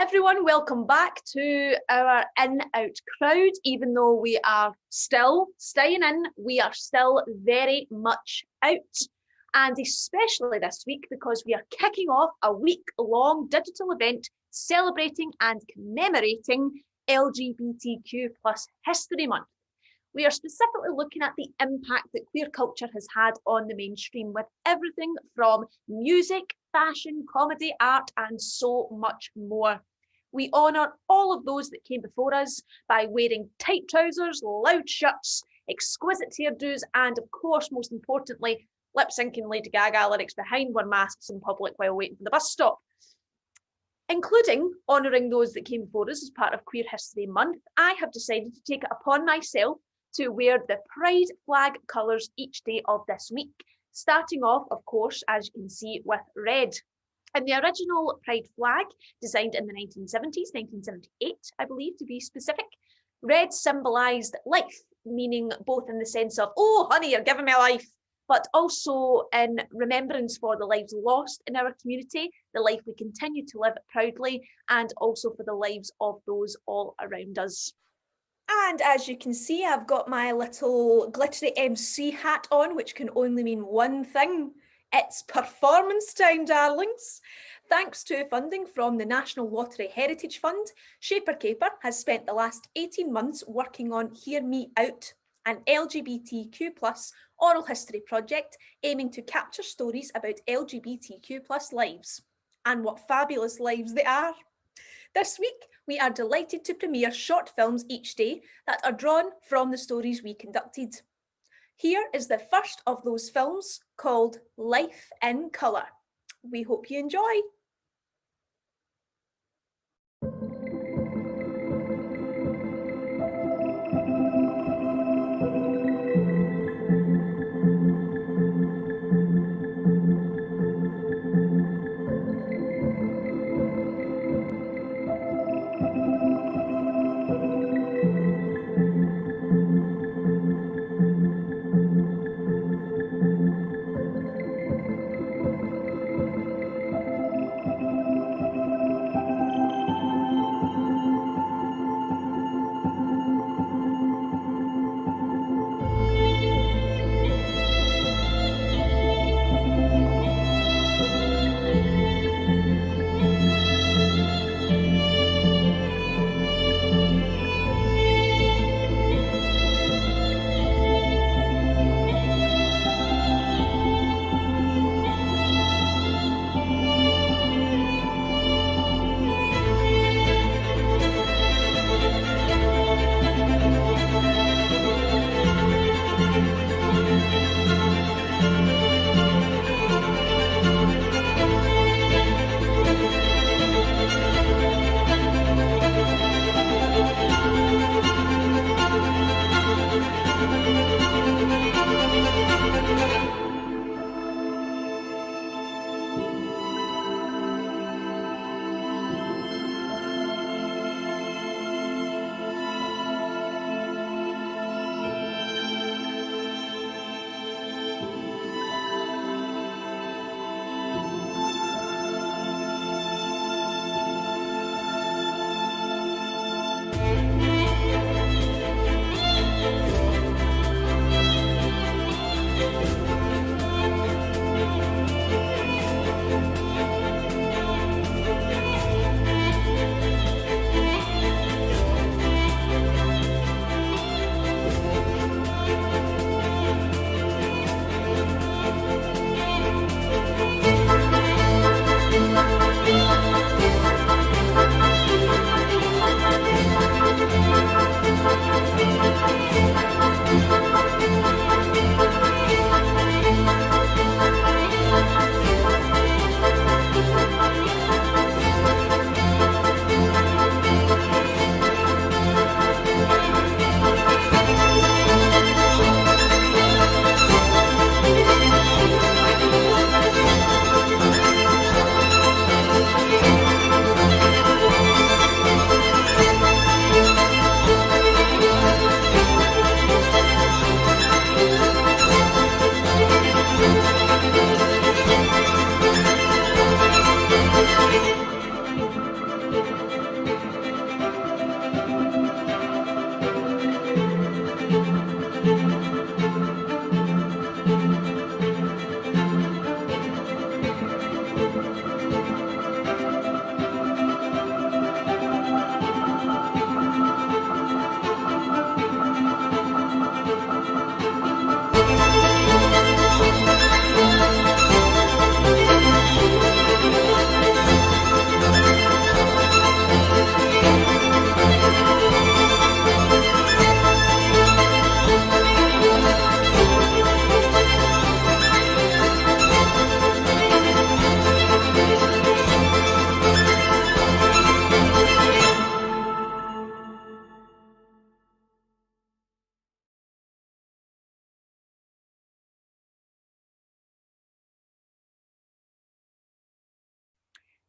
everyone, welcome back to our in-out crowd. Even though we are still staying in, we are still very much out. And especially this week because we are kicking off a week-long digital event celebrating and commemorating LGBTQ plus History Month. We are specifically looking at the impact that queer culture has had on the mainstream with everything from music, fashion, comedy, art, and so much more. We honour all of those that came before us by wearing tight trousers, loud shirts, exquisite hairdos, and of course, most importantly, lip-syncing Lady Gaga lyrics behind our masks in public while waiting for the bus stop. Including honouring those that came before us as part of Queer History Month, I have decided to take it upon myself to wear the Pride flag colours each day of this week, starting off, of course, as you can see, with red. And the original Pride flag, designed in the 1970s, 1978, I believe, to be specific, red symbolised life, meaning both in the sense of, oh, honey, you're giving me life, but also in remembrance for the lives lost in our community, the life we continue to live proudly, and also for the lives of those all around us. And as you can see, I've got my little glittery MC hat on, which can only mean one thing. It's performance time, darlings. Thanks to funding from the National Lottery Heritage Fund, Shaper Caper has spent the last 18 months working on Hear Me Out, an LGBTQ+ oral history project aiming to capture stories about LGBTQ+ lives. And what fabulous lives they are. This week, we are delighted to premiere short films each day that are drawn from the stories we conducted. Here is the first of those films, called Life in Colour. We hope you enjoy.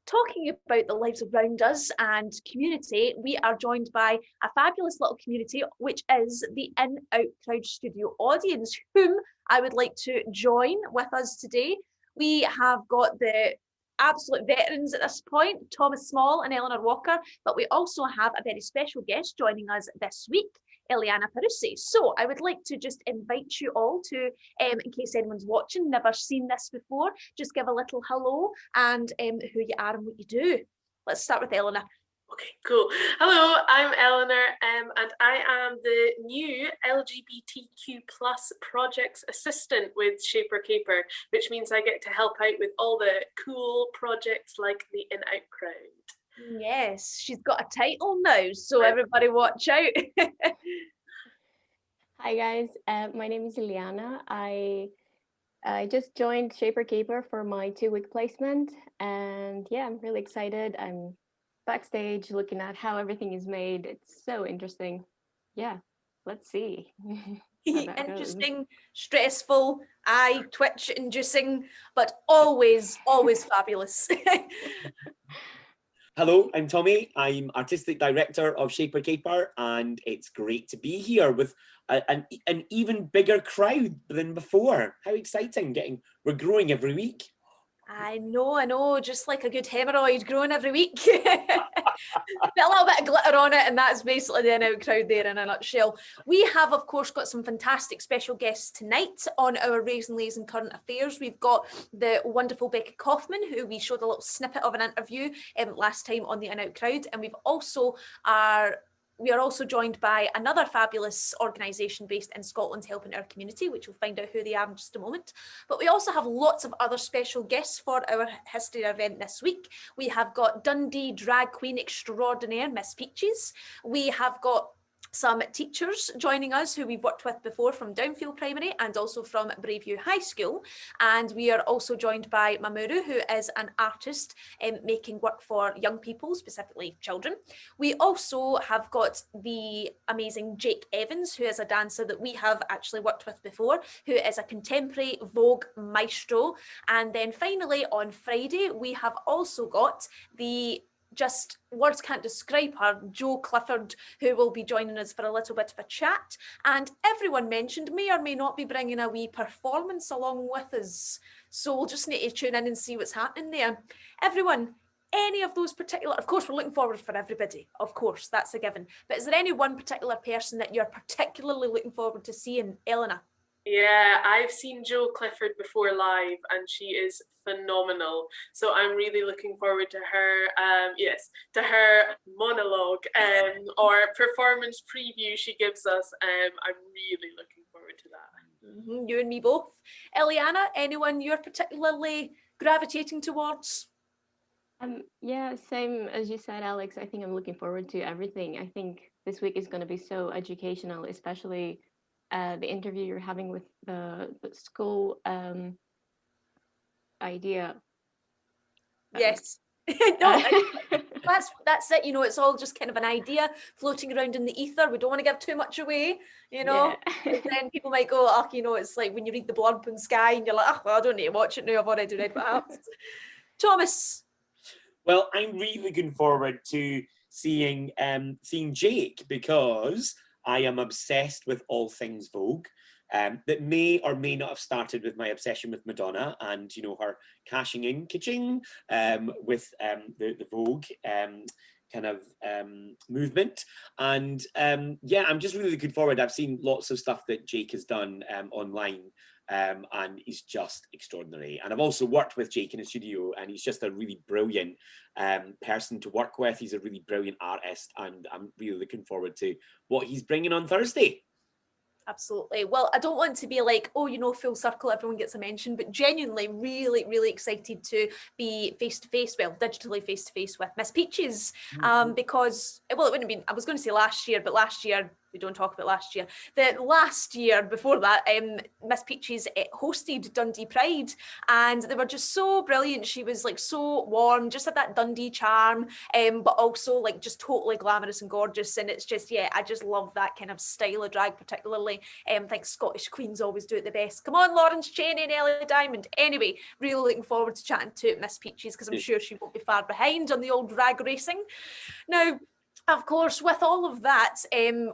talking about the lives around us and community, we are joined by a fabulous little community, which is the In Out Crowd Studio audience, whom I would like to join with us today. We have got the absolute veterans at this point, Thomas Small and Eleanor Walker, but we also have a very special guest joining us this week, Eliana Perussi. So I would like to just invite you all to, in case anyone's watching, never seen this before, just give a little hello and who you are and what you do. Let's start with Eleanor. Okay, cool. Hello, I'm Eleanor, and I am the new LGBTQ plus projects assistant with Shaper Caper, which means I get to help out with all the cool projects like the In Out Crowd. Yes, she's got a title now, so everybody watch out. Hi guys, my name is Ileana. I just joined Shaper Caper for my 2-week placement, and yeah, I'm really excited. I'm backstage looking at how everything is made. It's so interesting. Yeah, let's see. Interesting, stressful, eye twitch inducing, but always fabulous. Hello, I'm Tommy. I'm Artistic Director of Shaper Caper, and it's great to be here with an even bigger crowd than before. How exciting, we're growing every week. I know, just like a good hemorrhoid growing every week. Put a little bit of glitter on it, and that's basically the In Out Crowd there in a nutshell. We have, of course, got some fantastic special guests tonight on our Raising Lays and Current Affairs. We've got the wonderful Becky Kaufman, who we showed a little snippet of an interview last time on the In Out Crowd, and we are also joined by another fabulous organisation based in Scotland helping our community, which we'll find out who they are in just a moment. But we also have lots of other special guests for our history event this week. We have got Dundee drag queen extraordinaire, Miss Peaches. We have got some teachers joining us who we've worked with before from Downfield Primary and also from Braveview High School. And we are also joined by Mamoru, who is an artist making work for young people, specifically children. We also have got the amazing Jake Evans, who is a dancer that we have actually worked with before, who is a contemporary Vogue maestro. And then finally on Friday, we have also got the just words can't describe her, Jo Clifford, who will be joining us for a little bit of a chat. And everyone mentioned may or may not be bringing a wee performance along with us. So we'll just need to tune in and see what's happening there. Everyone, any of those particular, of course, we're looking forward for everybody. Of course, that's a given. But is there any one particular person that you're particularly looking forward to seeing, Eleanor? Yeah, I've seen Jo Clifford before live, and she is phenomenal. So I'm really looking forward to her, to her monologue or performance preview she gives us. I'm really looking forward to that. You and me both. Eliana, anyone you're particularly gravitating towards? Yeah, same as you said, Alex. I think I'm looking forward to everything. I think this week is going to be so educational, especially the interview you're having with the school idea. Yes. No, that's it. You know, it's all just kind of an idea floating around in the ether. We don't want to give too much away, you know. Yeah. Then people might go, oh, you know, it's like when you read the blurb in Sky and you're like, oh, well, I don't need to watch it now. I've already read what happens. Thomas. Well, I'm really looking forward to seeing Jake, because I am obsessed with all things Vogue. That may or may not have started with my obsession with Madonna and, you know, her cashing in, ka-ching, with the Vogue kind of movement. And yeah, I'm just really looking forward. I've seen lots of stuff that Jake has done online, and he's just extraordinary. And I've also worked with Jake in a studio, and he's just a really brilliant person to work with. He's a really brilliant artist, and I'm really looking forward to what he's bringing on Thursday. Absolutely. Well, I don't want to be like, oh, you know, full circle, everyone gets a mention, but genuinely really, really excited to be face-to-face, well, digitally face-to-face with Miss Peaches, because, well, it wouldn't have been, I was going to say last year, but last year we don't talk about last year. The last year before that, Miss Peaches hosted Dundee Pride, and they were just so brilliant. She was like so warm, just had that Dundee charm, but also like just totally glamorous and gorgeous. And it's just, yeah, I just love that kind of style of drag particularly. I think Scottish queens always do it the best. Come on, Lawrence Chaney and Ellie Diamond. Anyway, really looking forward to chatting to Miss Peaches, because I'm sure she won't be far behind on the old drag racing. Now, of course, with all of that,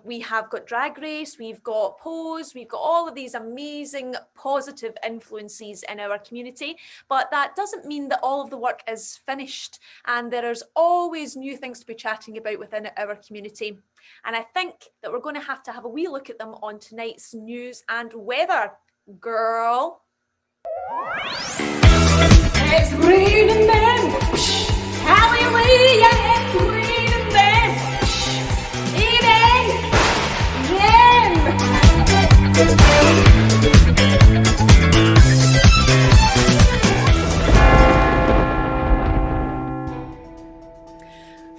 we have got Drag Race, we've got Pose, we've got all of these amazing positive influences in our community, but that doesn't mean that all of the work is finished, and there's always new things to be chatting about within our community. And I think that we're going to have a wee look at them on tonight's news and weather. Girl. It's raining men. Hallelujah, it's raining men.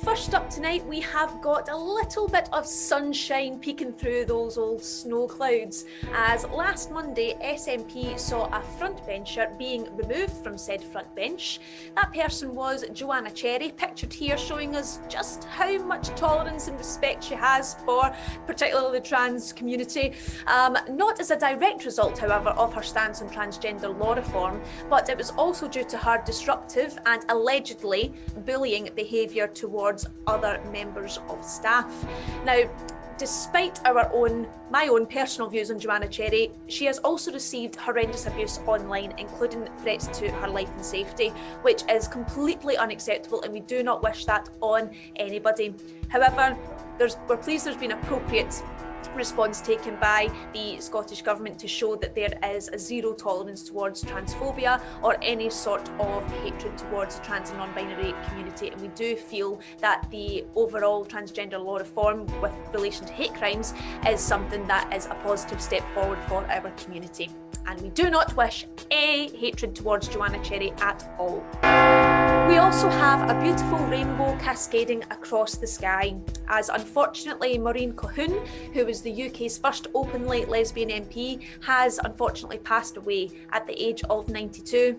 First up tonight, we have got a little bit of sunshine peeking through those old snow clouds, as last Monday SNP saw a frontbencher being removed from said front bench. That person was Joanna Cherry, pictured here, showing us just how much tolerance and respect she has for particularly the trans community. Not as a direct result, however, of her stance on transgender law reform, but it was also due to her disruptive and allegedly bullying behaviour towards other members of staff. Now, despite my own personal views on Joanna Cherry, she has also received horrendous abuse online, including threats to her life and safety, which is completely unacceptable, and we do not wish that on anybody. However, we're pleased there's been appropriate response taken by the Scottish Government to show that there is a zero tolerance towards transphobia or any sort of hatred towards the trans and non-binary community, and we do feel that the overall transgender law reform with relation to hate crimes is something that is a positive step forward for our community, and we do not wish any hatred towards Joanna Cherry at all. We also have a beautiful rainbow cascading across the sky, as unfortunately Maureen Cohen, who was the UK's first openly lesbian MP, has unfortunately passed away at the age of 92.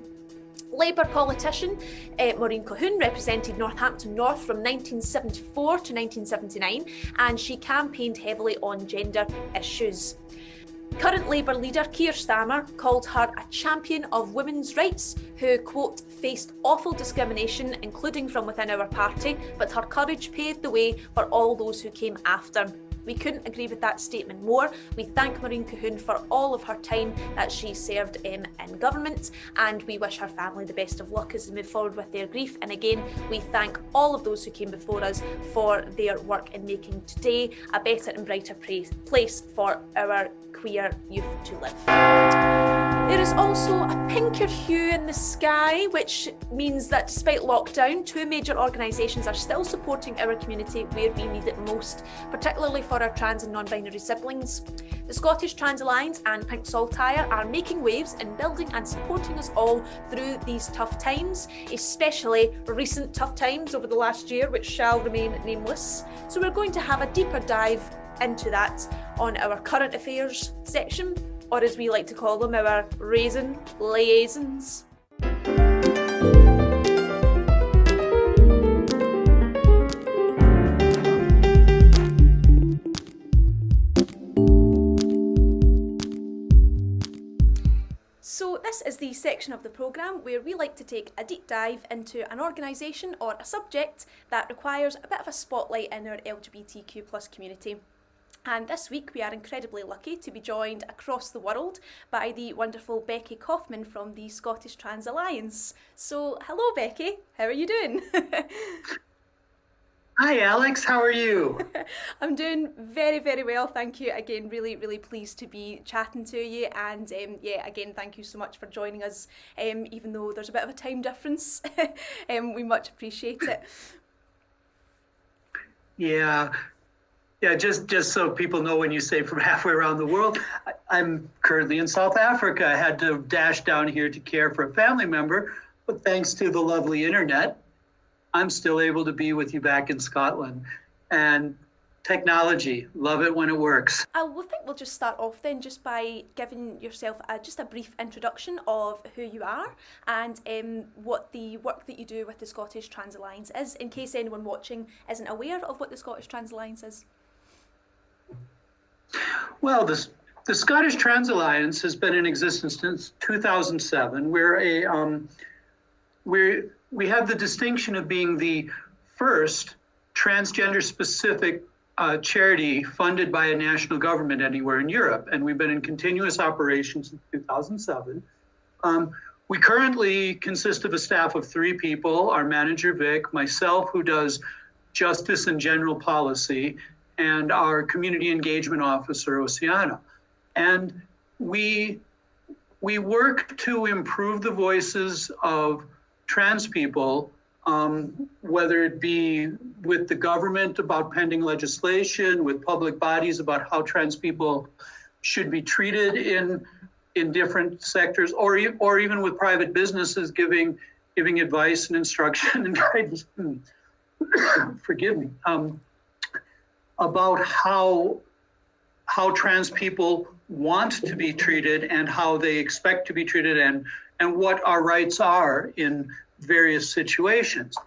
Labour politician Maureen Cohen represented Northampton North from 1974 to 1979, and she campaigned heavily on gender issues. Current Labour leader Keir Starmer called her a champion of women's rights who, quote, faced awful discrimination, including from within our party, but her courage paved the way for all those who came after. We couldn't agree with that statement more. We thank Maureen Cohen for all of her time that she served in government, and we wish her family the best of luck as they move forward with their grief. And again, we thank all of those who came before us for their work in making today a better and brighter place for our queer youth to live. There is also a pinker hue in the sky, which means that despite lockdown, two major organisations are still supporting our community where we need it most, particularly for our trans and non-binary siblings. The Scottish Trans Alliance and Pink Saltire are making waves in building and supporting us all through these tough times, especially recent tough times over the last year, which shall remain nameless. So we're going to have a deeper dive into that on our current affairs section, or as we like to call them, our Raisin Liaisons. So this is the section of the programme where we like to take a deep dive into an organisation or a subject that requires a bit of a spotlight in our LGBTQ+ community. And this week we are incredibly lucky to be joined across the world by the wonderful Becky Kaufman from the Scottish Trans Alliance. So hello Becky, how are you doing? Hi Alex, how are you? I'm doing very, very well, thank you. Again, really, really pleased to be chatting to you, and yeah, again, thank you so much for joining us, even though there's a bit of a time difference. We much appreciate it. Yeah, just so people know, when you say from halfway around the world, I'm currently in South Africa. I had to dash down here to care for a family member, but thanks to the lovely internet, I'm still able to be with you back in Scotland. And Technology, love it when it works. I think we'll just start off then just by giving yourself just a brief introduction of who you are and what the work that you do with the Scottish Trans Alliance is, in case anyone watching isn't aware of what the Scottish Trans Alliance is. Well, the Scottish Trans Alliance has been in existence since 2007. We have the distinction of being the first transgender-specific charity funded by a national government anywhere in Europe, and we've been in continuous operation since 2007. We currently consist of a staff of 3 people, our manager Vic, myself who does justice and general policy, and our community engagement officer, Oceana. And we work to improve the voices of trans people, whether it be with the government about pending legislation, with public bodies about how trans people should be treated in different sectors, or even with private businesses giving advice and instruction and guidance. Forgive me. About how trans people want to be treated and how they expect to be treated and what our rights are in various situations.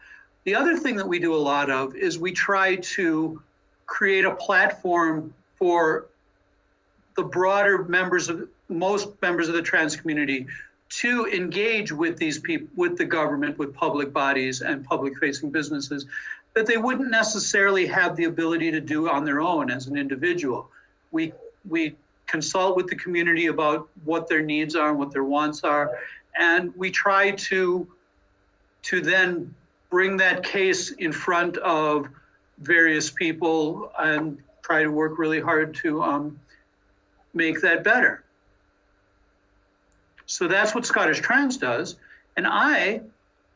The other thing that we do a lot of is we try to create a platform for the broader most members of the trans community to engage with these people, with the government, with public bodies and public-facing businesses that they wouldn't necessarily have the ability to do on their own as an individual. We consult with the community about what their needs are and what their wants are, and we try to then bring that case in front of various people and try to work really hard to make that better. So that's what Scottish Trans does. And I,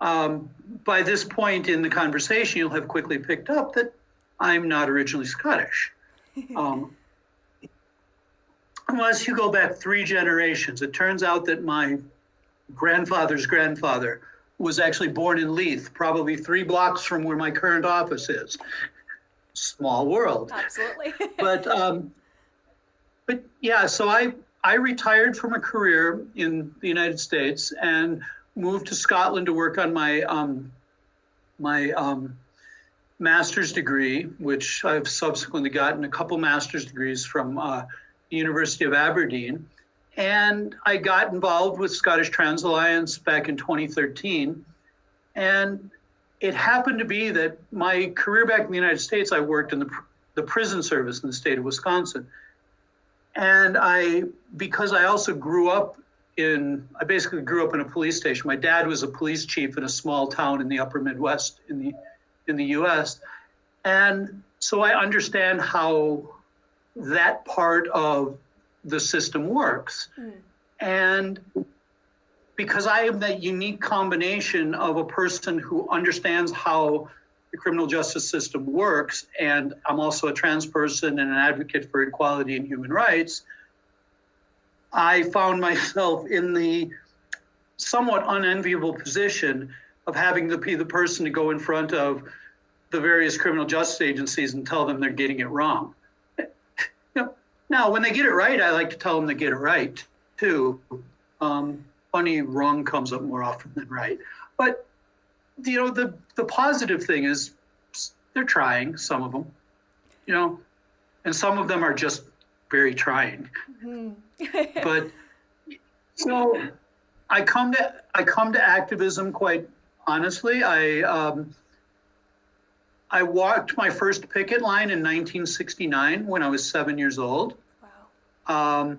by this point in the conversation, you'll have quickly picked up that I'm not originally Scottish. Unless you go back 3 generations, it turns out that my grandfather's grandfather was actually born in Leith, probably 3 blocks from where my current office is. Small world. Absolutely. But yeah, so I retired from a career in the United States and moved to Scotland to work on my master's degree, which I've subsequently gotten a couple master's degrees from the University of Aberdeen. And I got involved with Scottish Trans Alliance back in 2013. And it happened to be that my career back in the United States, I worked in the prison service in the state of Wisconsin. And because I also I basically grew up in a police station. My dad was a police chief in a small town in the upper Midwest in the US. And so I understand how that part of the system works. And because I am that unique combination of a person who understands how the criminal justice system works, and I'm also a trans person and an advocate for equality and human rights, I found myself in the somewhat unenviable position of having to be the person to go in front of the various criminal justice agencies and tell them they're getting it wrong. Now, when they get it right, I like to tell them they get it right, too. Funny, wrong comes up more often than right. But, the positive thing is they're trying, some of them, and some of them are just very trying. But, so I come to activism quite honestly. I walked my first picket line in 1969 when I was 7 years old. Wow.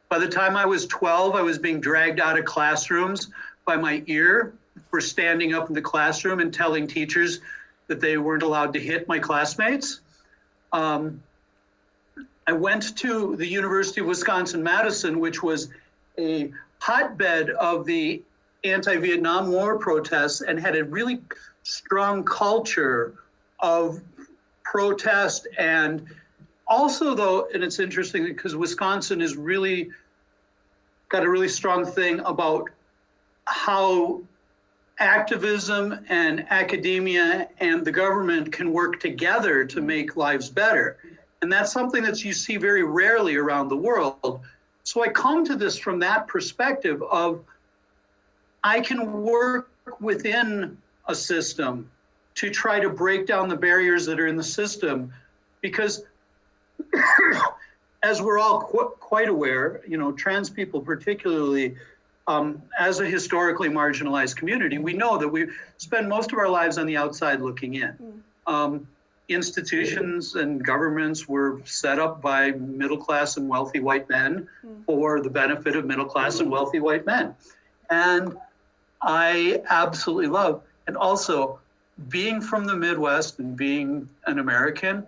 By the time I was 12, I was being dragged out of classrooms by my ear for standing up in the classroom and telling teachers that they weren't allowed to hit my classmates. I went to the University of Wisconsin-Madison, which was a hotbed of the anti-Vietnam War protests and had a really strong culture of protest. And also, though, and it's interesting because Wisconsin is really got a really strong thing about how activism and academia and the government can work together to make lives better. And that's something that you see very rarely around the world. So I come to this from that perspective of I can work within a system to try to break down the barriers that are in the system, because as we're all quite aware, trans people particularly, as a historically marginalized community, we know that we spend most of our lives on the outside looking in. Institutions and governments were set up by middle-class and wealthy white men for the benefit of middle-class and wealthy white men. And I absolutely love, and also being from the Midwest and being an American,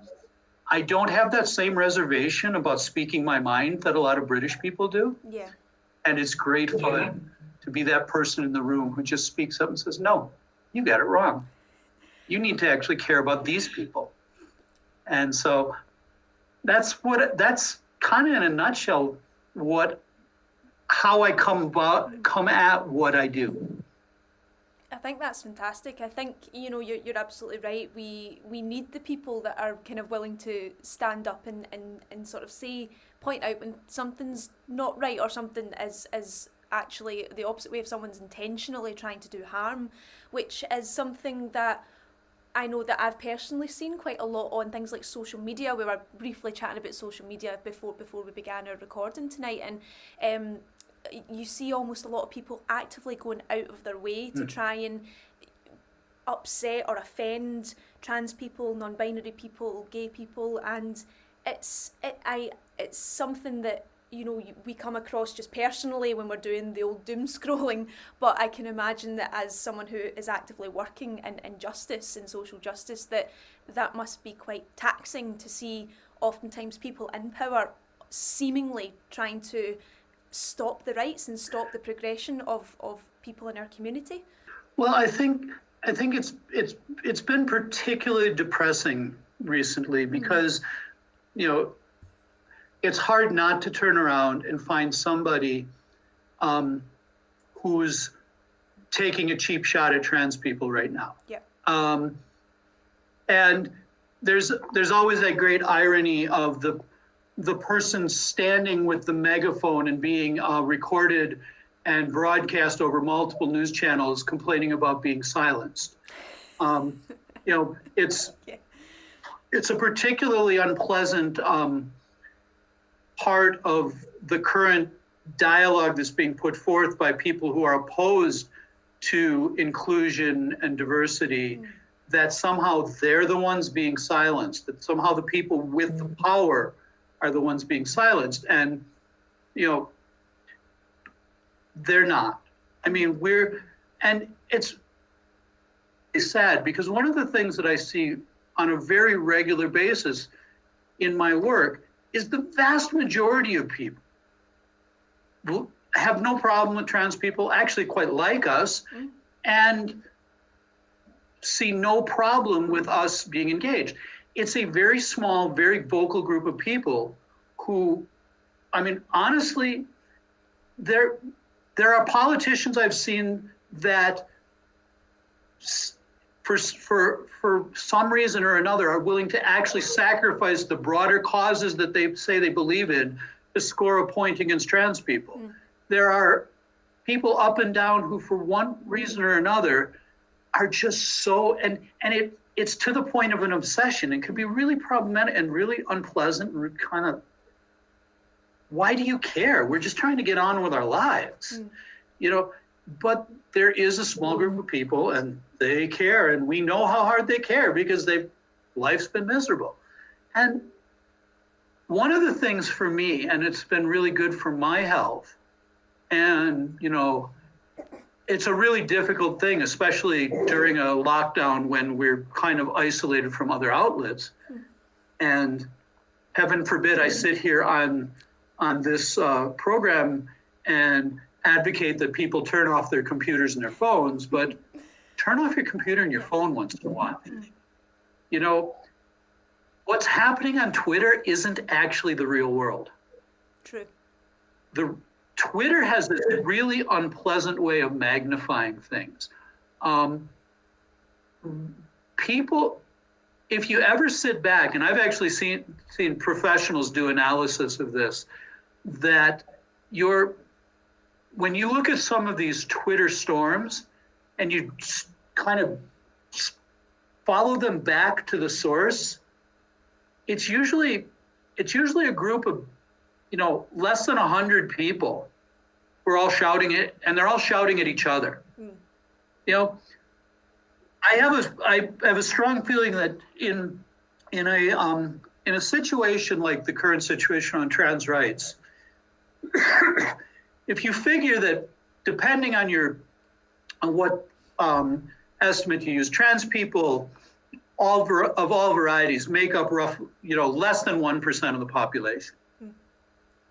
I don't have that same reservation about speaking my mind that a lot of British people do. Yeah. And it's great fun to be that person in the room who just speaks up and says, no, you got it wrong. You need to actually care about these people. And so that's kind of in a nutshell how I come at what I do. I think that's fantastic. I think, you're absolutely right. We need the people that are kind of willing to stand up and sort of point out when something's not right or something is actually the opposite way, if someone's intentionally trying to do harm, which is something that I know that I've personally seen quite a lot on things like social media. We were briefly chatting about social media before we began our recording tonight, and you see almost a lot of people actively going out of their way to try and upset or offend trans people, non-binary people, gay people, and it's something that we come across just personally when we're doing the old doom scrolling, but I can imagine that as someone who is actively working in justice and social justice, that must be quite taxing to see oftentimes people in power seemingly trying to stop the rights and stop the progression of people in our community. Well, I think it's been particularly depressing recently because it's hard not to turn around and find somebody who's taking a cheap shot at trans people right now. Yeah. And there's always that great irony of the person standing with the megaphone and being recorded and broadcast over multiple news channels complaining about being silenced. It's a particularly unpleasant part of the current dialogue that's being put forth by people who are opposed to inclusion and diversity, that somehow they're the ones being silenced, that somehow the people with the power are the ones being silenced. And, they're not. I mean, it's sad because one of the things that I see on a very regular basis in my work is the vast majority of people have no problem with trans people, actually quite like us, and see no problem with us being engaged. It's a very small, very vocal group of people who, honestly, there are politicians I've seen that for some reason or another are willing to actually sacrifice the broader causes that they say they believe in to score a point against trans people. There are people up and down who for one reason or another are just so, and it's to the point of an obsession. It can be really problematic and really unpleasant and kind of, why do you care? We're just trying to get on with our lives, but there is a small group of people and they care, and we know how hard they care because life's been miserable. And one of the things for me, and it's been really good for my health, and it's a really difficult thing, especially during a lockdown when we're kind of isolated from other outlets. And heaven forbid I sit here on this program and advocate that people turn off their computers and their phones, but turn off your computer and your phone once in a while. What's happening on Twitter isn't actually the real world. True. Twitter has this really unpleasant way of magnifying things. Um, people, if you ever sit back, and I've actually seen professionals do analysis of this, that when you look at some of these Twitter storms and you kind of follow them back to the source, it's usually a group of, less than 100 people who are all shouting it, and they're all shouting at each other. I have a strong feeling that in a situation like the current situation on trans rights, if you figure that depending on what estimate you use, trans people of all varieties make up less than 1% of the population.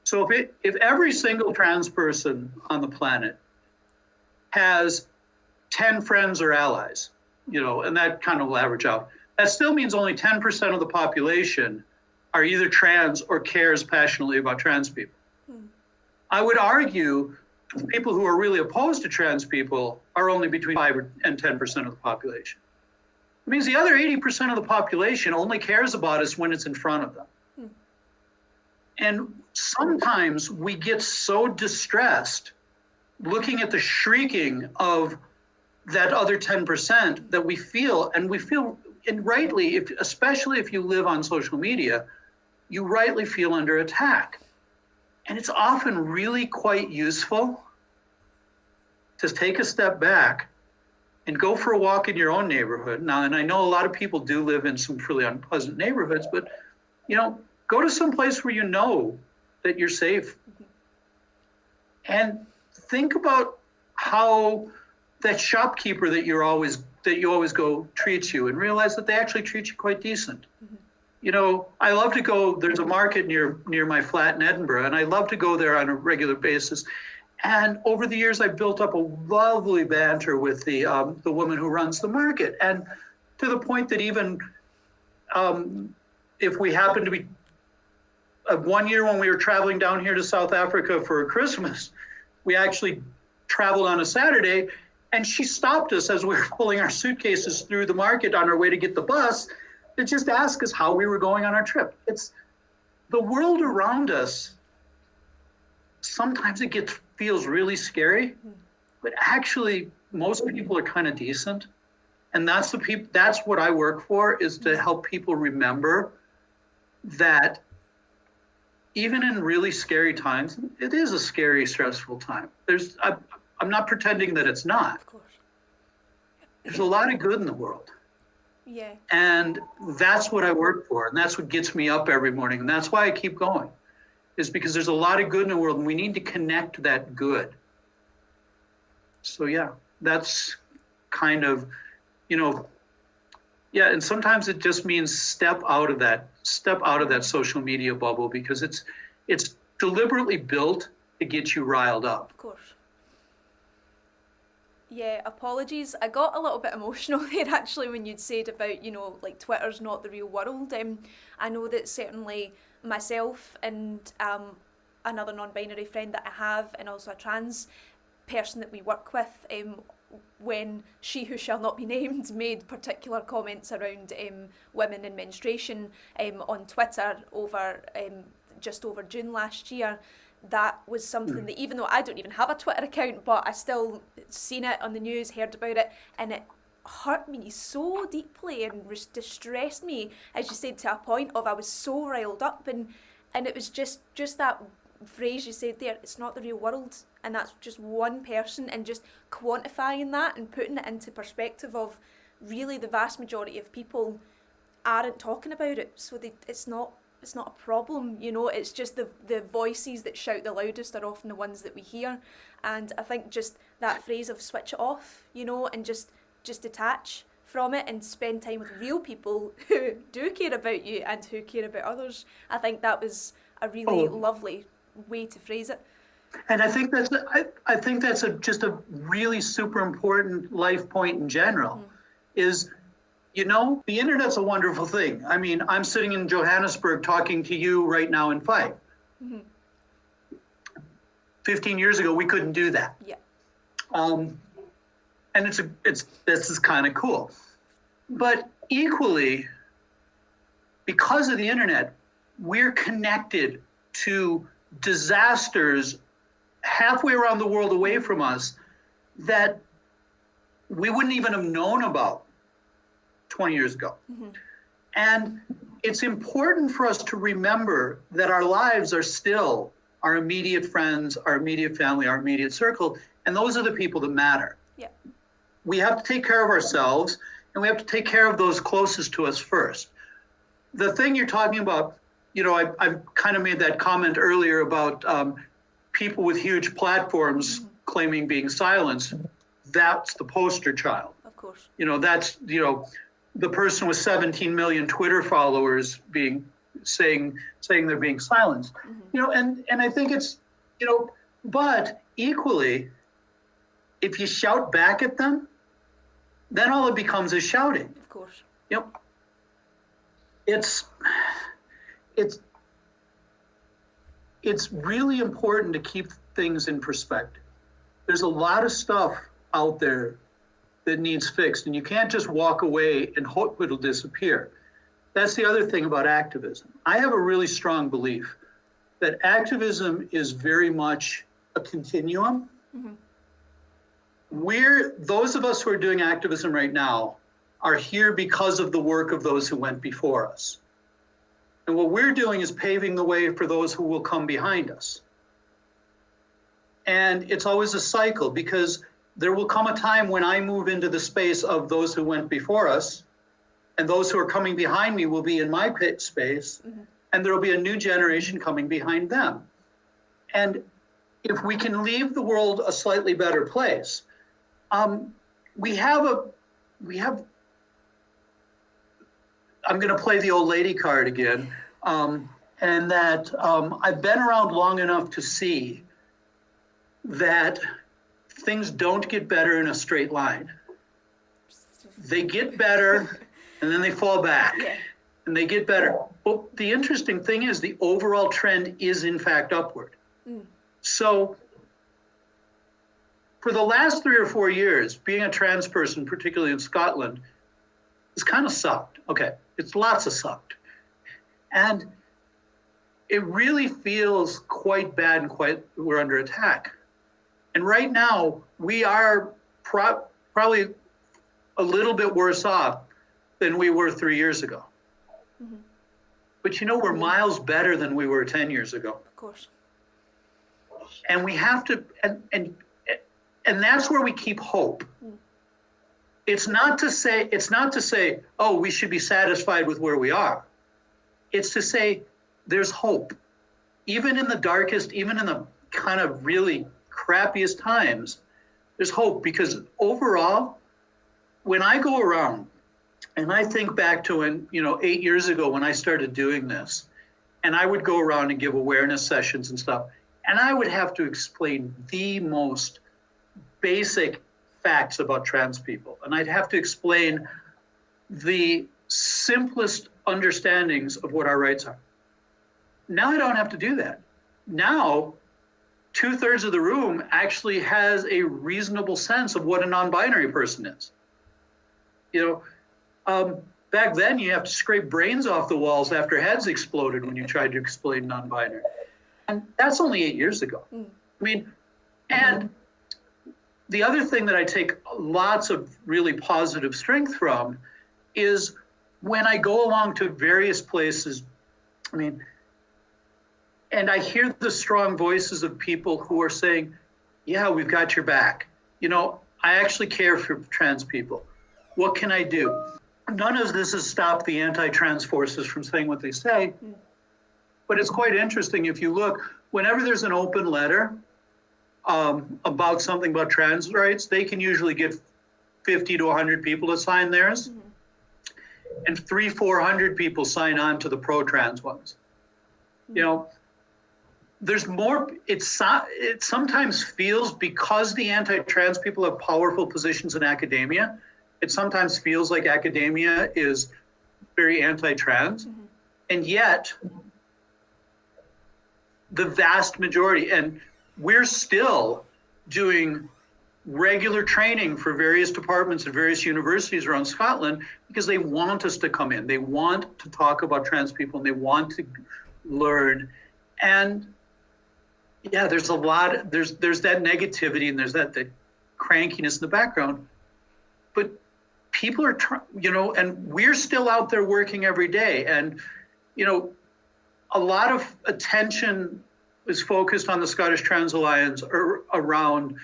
So if every single trans person on the planet has 10 friends or allies, and that kind of will average out, that still means only 10% of the population are either trans or cares passionately about trans people. I would argue people who are really opposed to trans people are only between 5 and 10% of the population. It means the other 80% of the population only cares about us when it's in front of them. And sometimes we get so distressed looking at the shrieking of that other 10% that we feel, and rightly, especially if you live on social media, you rightly feel under attack. And it's often really quite useful to take a step back and go for a walk in your own neighborhood. Now, and I know a lot of people do live in some really unpleasant neighborhoods, but go to some place where you know that you're safe. And think about how that shopkeeper that you always go treats you, and realize that they actually treat you quite decent. I love to go, there's a market near my flat in Edinburgh, and I love to go there on a regular basis. And over the years, I've built up a lovely banter with the woman who runs the market. And to the point that even if we happen to be, one year when we were traveling down here to South Africa for Christmas, we actually traveled on a Saturday, and she stopped us as we were pulling our suitcases through the market on our way to get the bus to just ask us how we were going on our trip. It's the world around us. Sometimes it feels really scary, but actually most people are kind of decent. And that's what I work for, is to help people remember that even in really scary times, it is a scary, stressful time. I'm not pretending that it's not. Of course. There's a lot of good in the world. Yeah. And that's what I work for. And that's what gets me up every morning. And that's why I keep going, is because there's a lot of good in the world, and we need to connect that good. So yeah, that's kind of, and sometimes it just means step out of that social media bubble, because it's deliberately built to get you riled up. Of course. Yeah, apologies. I got a little bit emotional there actually when you'd said about, like Twitter's not the real world. I know that certainly myself and another non-binary friend that I have, and also a trans person that we work with, when she who shall not be named made particular comments around women and menstruation on Twitter just over June last year, that was something that, even though I don't even have a Twitter account, but I still seen it on the news, heard about it, and it hurt me so deeply and distressed me, as you said, to a point of I was so riled up, and it was just that phrase you said there, it's not the real world, and that's just one person, and just quantifying that and putting it into perspective of really the vast majority of people aren't talking about it, so it's not a problem, it's just the voices that shout the loudest are often the ones that we hear. And I think just that phrase of switch it off, and just detach from it and spend time with real people who do care about you and who care about others. I think that was a really lovely way to phrase it. And I think that's just a really super important life point in general, is the internet's a wonderful thing. I mean, I'm sitting in Johannesburg talking to you right now in Fife. 15 years ago, we couldn't do that. Yeah. And this is kind of cool. But equally, because of the internet, we're connected to disasters halfway around the world away from us that we wouldn't even have known about 20 years ago. And it's important for us to remember that our lives are still our immediate friends, our immediate family, our immediate circle, and those are the people that matter. Yeah. We have to take care of ourselves, and we have to take care of those closest to us first. The thing you're talking about, you know, I've kind of made that comment earlier about people with huge platforms claiming being silenced. That's the poster child. Of course. You know, that's, you know, the person with 17 million Twitter followers saying they're being silenced. You know, and I think it's, you know, but equally, if you shout back at them, then all it becomes is shouting. Of course. Yep. It's really important to keep things in perspective. There's a lot of stuff out there that needs fixed, and you can't just walk away and hope it'll disappear. That's the other thing about activism. I have a really strong belief that activism is very much a continuum. Those of us who are doing activism right now are here because of the work of those who went before us. And what we're doing is paving the way for those who will come behind us. And it's always a cycle, because there will come a time when I move into the space of those who went before us, and those who are coming behind me will be in my pit space, and there will be a new generation coming behind them. And if we can leave the world a slightly better place, we have, I'm going to play the old lady card again, and that I've been around long enough to see that things don't get better in a straight line. They get better, and then they fall back, and they get better. Well, the interesting thing is the overall trend is in fact upward. So for the last 3 or 4 years, being a trans person, particularly in Scotland, has kind of sucked. Okay, it's lots of sucked. And it really feels quite bad and we're under attack. And right now, we are probably a little bit worse off than we were 3 years ago. But you know, we're miles better than we were 10 years ago. Of course. And we have to, and that's where we keep hope. It's not to say, oh, we should be satisfied with where we are. It's to say there's hope. Even in the darkest, even in the kind of really crappiest times, there's hope, because overall, when I go around and I think back to when, 8 years ago when I started doing this, and I would go around and give awareness sessions and stuff, and I would have to explain the most basic facts about trans people. And I'd have to explain the simplest understandings of what our rights are. Now I don't have to do that. Now, 2/3 of the room actually has a reasonable sense of what a non-binary person is. Back then you have to scrape brains off the walls after heads exploded when you tried to explain non-binary. And that's only 8 years ago. And the other thing that I take lots of really positive strength from is when I go along to various places, and I hear the strong voices of people who are saying, yeah, we've got your back. I actually care for trans people. What can I do? None of this has stopped the anti-trans forces from saying what they say. But it's quite interesting if you look, whenever there's an open letter about something about trans rights, they can usually get 50 to 100 people to sign theirs. And 300-400 people sign on to the pro-trans ones. There's more, it sometimes feels, because the anti-trans people have powerful positions in academia, it sometimes feels like academia is very anti-trans. And yet, the vast majority, and we're still doing regular training for various departments at various universities around Scotland because they want us to come in. They want to talk about trans people and they want to learn. And yeah, there's a lot, there's that negativity and there's that crankiness in the background. But people are trying, and we're still out there working every day. And, a lot of attention is focused on the Scottish Trans Alliance around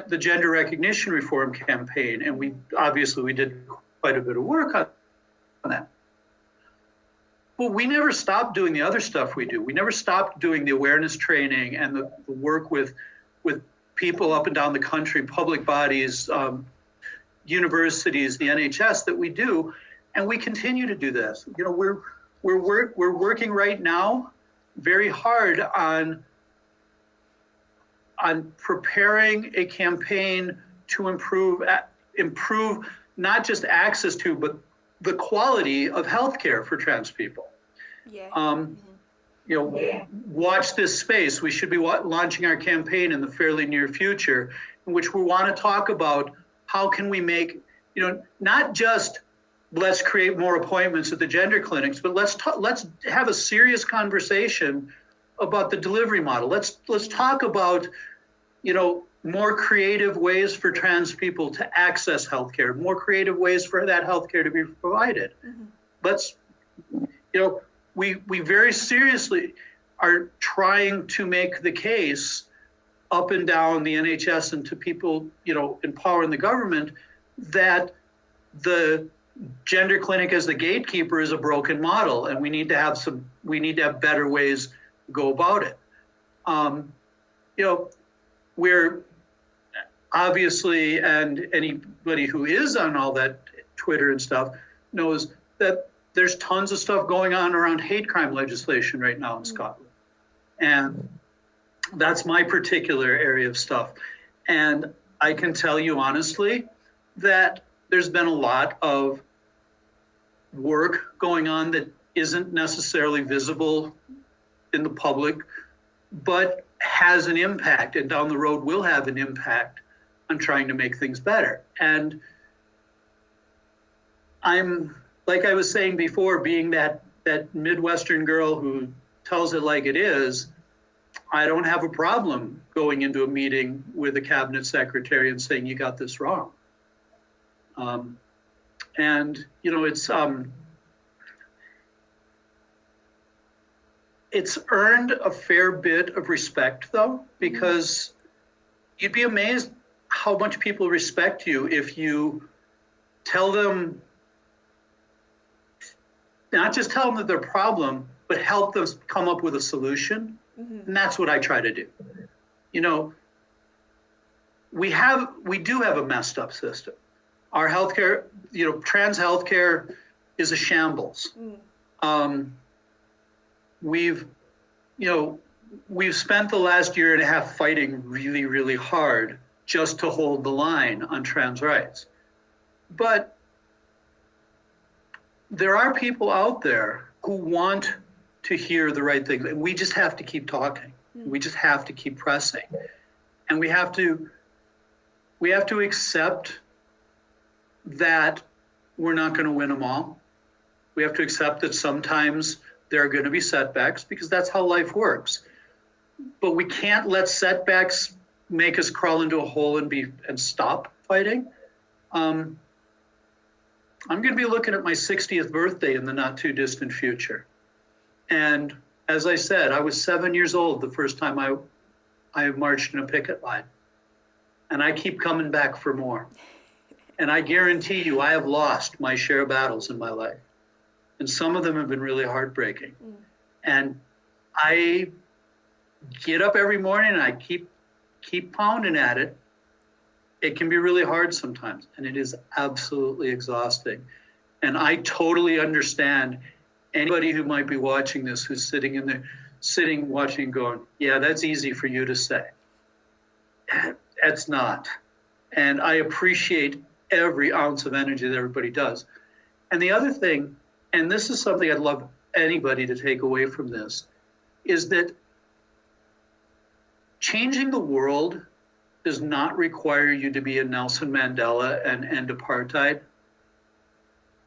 the gender recognition reform campaign. And we did quite a bit of work on that. But we never stopped doing the other stuff we do. We never stopped doing the awareness training and the work with people up and down the country, public bodies, universities, the NHS that we do. And we continue to do this. We're working right now very hard on preparing a campaign to improve not just access to, but the quality of healthcare for trans people. Yeah. Watch this space. We should be launching our campaign in the fairly near future, in which we want to talk about how can we make, not just let's create more appointments at the gender clinics, but let's have a serious conversation about the delivery model. Let's talk about, more creative ways for trans people to access healthcare, more creative ways for that healthcare to be provided. Mm-hmm. We very seriously are trying to make the case up and down the NHS and to people, in power in the government, that the gender clinic as the gatekeeper is a broken model, and we need to have better ways to go about it. We're obviously, and anybody who is on all that Twitter and stuff knows that there's tons of stuff going on around hate crime legislation right now in Scotland. And that's my particular area of stuff. And I can tell you honestly that there's been a lot of work going on that isn't necessarily visible in the public, but has an impact, and down the road will have an impact on trying to make things better. And I'm, like I was saying before, being that Midwestern girl who tells it like it is, I don't have a problem going into a meeting with a cabinet secretary and saying, you got this wrong. It's earned a fair bit of respect though, because you'd be amazed how much people respect you if you tell them, not just tell them that their problem, but help them come up with a solution. Mm-hmm. And that's what I try to do. We do have a messed up system. Our healthcare, trans healthcare is a shambles. We've spent the last year and a half fighting really, really hard just to hold the line on trans rights. But there are people out there who want to hear the right thing. And we just have to keep talking. We just have to keep pressing. And we have to accept that we're not going to win them all. We have to accept that sometimes there are going to be setbacks, because that's how life works. But we can't let setbacks make us crawl into a hole and stop fighting. I'm going to be looking at my 60th birthday in the not too distant future. And as I said, I was 7 years old the first time I marched in a picket line. And I keep coming back for more. And I guarantee you, I have lost my share of battles in my life. And some of them have been really heartbreaking. And I get up every morning and I keep pounding at it. It can be really hard sometimes, and it is absolutely exhausting. And I totally understand anybody who might be watching this, who's sitting watching going, yeah, that's easy for you to say. It's not. And I appreciate every ounce of energy that everybody does. And the other thing, and this is something I'd love anybody to take away from this, is that changing the world does not require you to be a Nelson Mandela and end apartheid.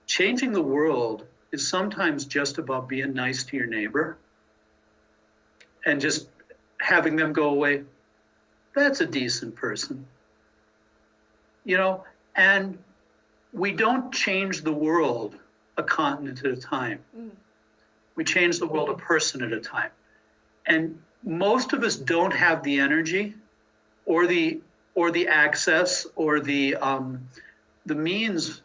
Changing the world is sometimes just about being nice to your neighbor and just having them go away. That's a decent person. And we don't change the world a continent at a time. We change the world a person at a time. And most of us don't have the energy or the access or the means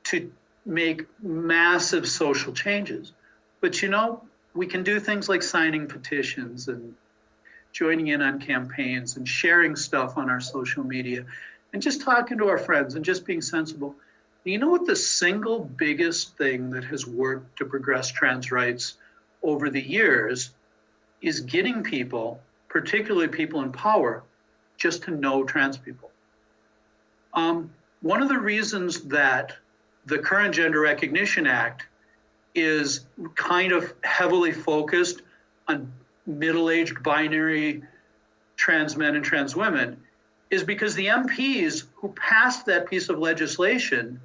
to make massive social changes. But we can do things like signing petitions and joining in on campaigns and sharing stuff on our social media and just talking to our friends and just being sensible. You know what the single biggest thing that has worked to progress trans rights over the years is getting people, particularly people in power, just to know trans people. One of the reasons that the current Gender Recognition Act is kind of heavily focused on middle-aged binary trans men and trans women is because the MPs who passed that piece of legislation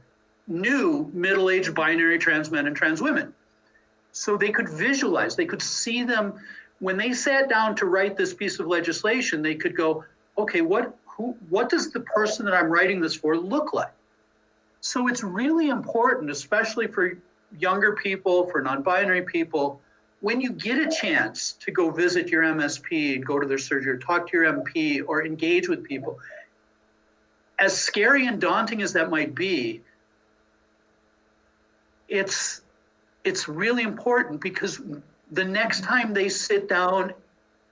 knew middle-aged binary trans men and trans women. So they could visualize, they could see them. When they sat down to write this piece of legislation, they could go, okay, what does the person that I'm writing this for look like? So it's really important, especially for younger people, for non-binary people, when you get a chance to go visit your MSP and go to their surgery or talk to your MP or engage with people, as scary and daunting as that might be, it's really important because the next time they sit down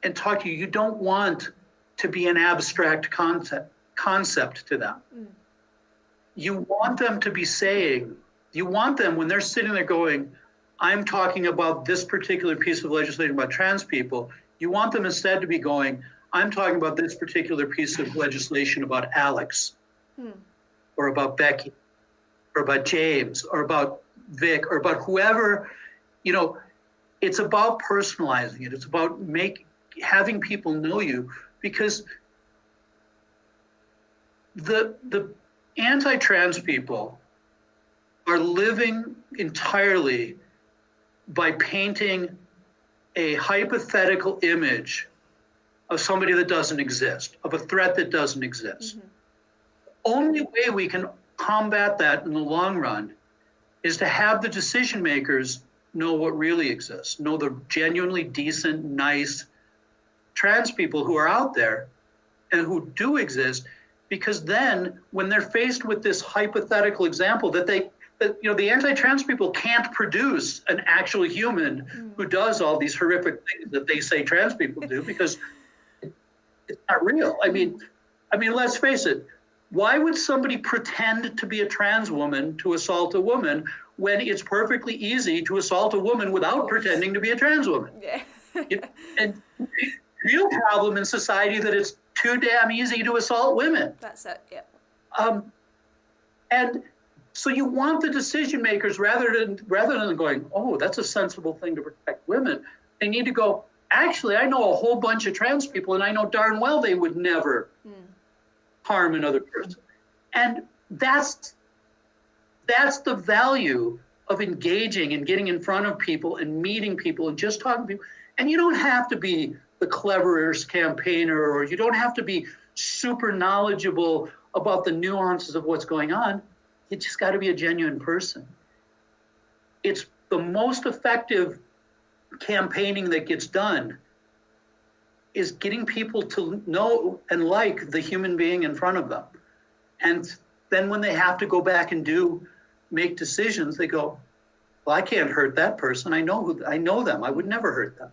and talk to you, you don't want to be an abstract concept to them. You want them to be saying, you want them when they're sitting there going, I'm talking about this particular piece of legislation about trans people, you want them instead to be going, I'm talking about this particular piece of legislation about Alex, or about Becky, or about James, or about Vic, or about whoever. It's about personalizing it. It's about having people know you, because the anti-trans people are living entirely by painting a hypothetical image of somebody that doesn't exist, of a threat that doesn't exist. Only way we can combat that in the long run is to have the decision makers know what really exists, know the genuinely decent, nice trans people who are out there and who do exist, because then when they're faced with this hypothetical example that the anti-trans people can't produce an actual human who does all these horrific things that they say trans people do, because it's not real. I mean, let's face it. Why would somebody pretend to be a trans woman to assault a woman when it's perfectly easy to assault a woman without pretending to be a trans woman? Yeah. And real problem in society that it's too damn easy to assault women. That's it, yeah. And so you want the decision makers, rather than going, oh, that's a sensible thing to protect women, they need to go, actually, I know a whole bunch of trans people and I know darn well they would never harm another person. And that's the value of engaging and getting in front of people and meeting people and just talking to people. And you don't have to be the cleverest campaigner, or you don't have to be super knowledgeable about the nuances of what's going on. You just got to be a genuine person. It's the most effective campaigning that gets done is getting people to know and like the human being in front of them. And then when they have to go back and make decisions, they go, well, I can't hurt that person. I know them. I would never hurt them.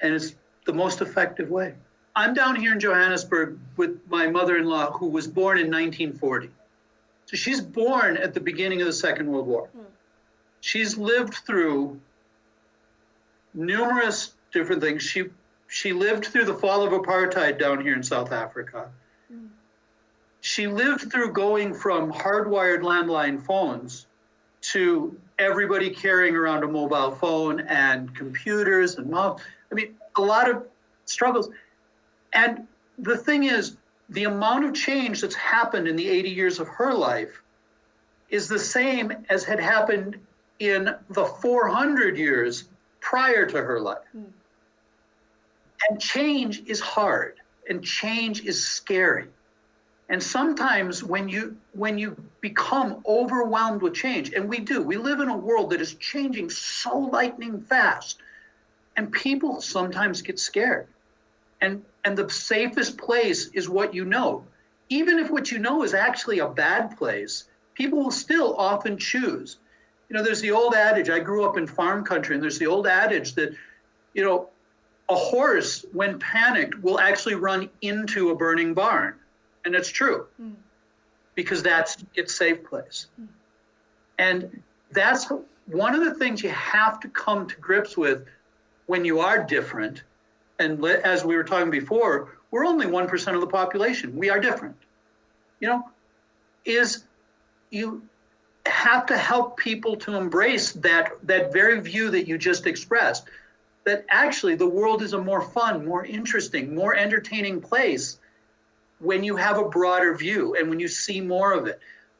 And it's the most effective way. I'm down here in Johannesburg with my mother-in-law, who was born in 1940. So she's born at the beginning of the Second World War. She's lived through numerous different things. She lived through the fall of apartheid down here in South Africa. She lived through going from hardwired landline phones to everybody carrying around a mobile phone and computers and a lot of struggles. And the thing is, the amount of change that's happened in the 80 years of her life is the same as had happened in the 400 years prior to her life. And change is hard, and change is scary. And sometimes when you become overwhelmed with change, and we live in a world that is changing so lightning fast, and people sometimes get scared. And the safest place is what you know. Even if what you know is actually a bad place, people will still often choose. You know, there's the old adage, I grew up in farm country, and there's the old adage that, you know, a horse, when panicked, will actually run into a burning barn. And it's true, because that's its safe place. And that's one of the things you have to come to grips with when you are different. And as we were talking before, we're only 1% of the population. We are different. You know, is you have to help people to embrace that very view that you just expressed, that actually the world is a more fun, more interesting, more entertaining place when you have a broader view and when you see more of it.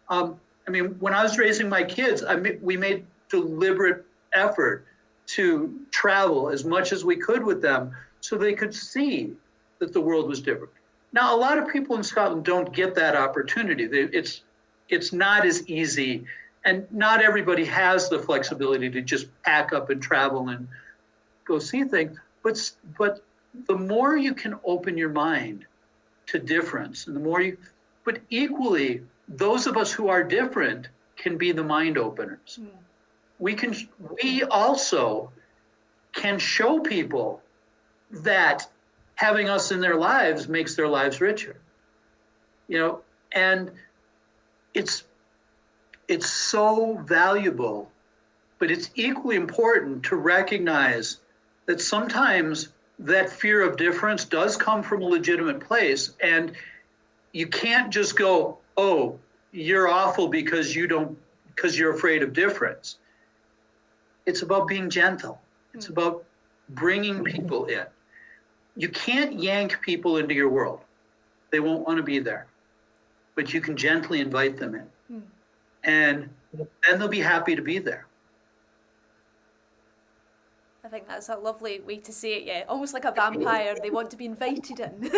I mean, when I was raising my kids, we made deliberate effort to travel as much as we could with them so they could see that the world was different. Now, a lot of people in Scotland don't get that opportunity. It's not as easy, and not everybody has the flexibility to just pack up and travel and go see things. But the more you can open your mind to difference, and the more but equally, those of us who are different can be the mind openers. We also can show people that having us in their lives makes their lives richer. You know, and it's so valuable, but it's equally important to recognize that sometimes that fear of difference does come from a legitimate place, and you can't just go, oh, you're awful because you're afraid of difference. It's about being gentle. It's about bringing people in. You can't yank people into your world. They won't want to be there, but you can gently invite them in, and then they'll be happy to be there. I think that's a lovely way to say it, yeah. Almost like a vampire, they want to be invited in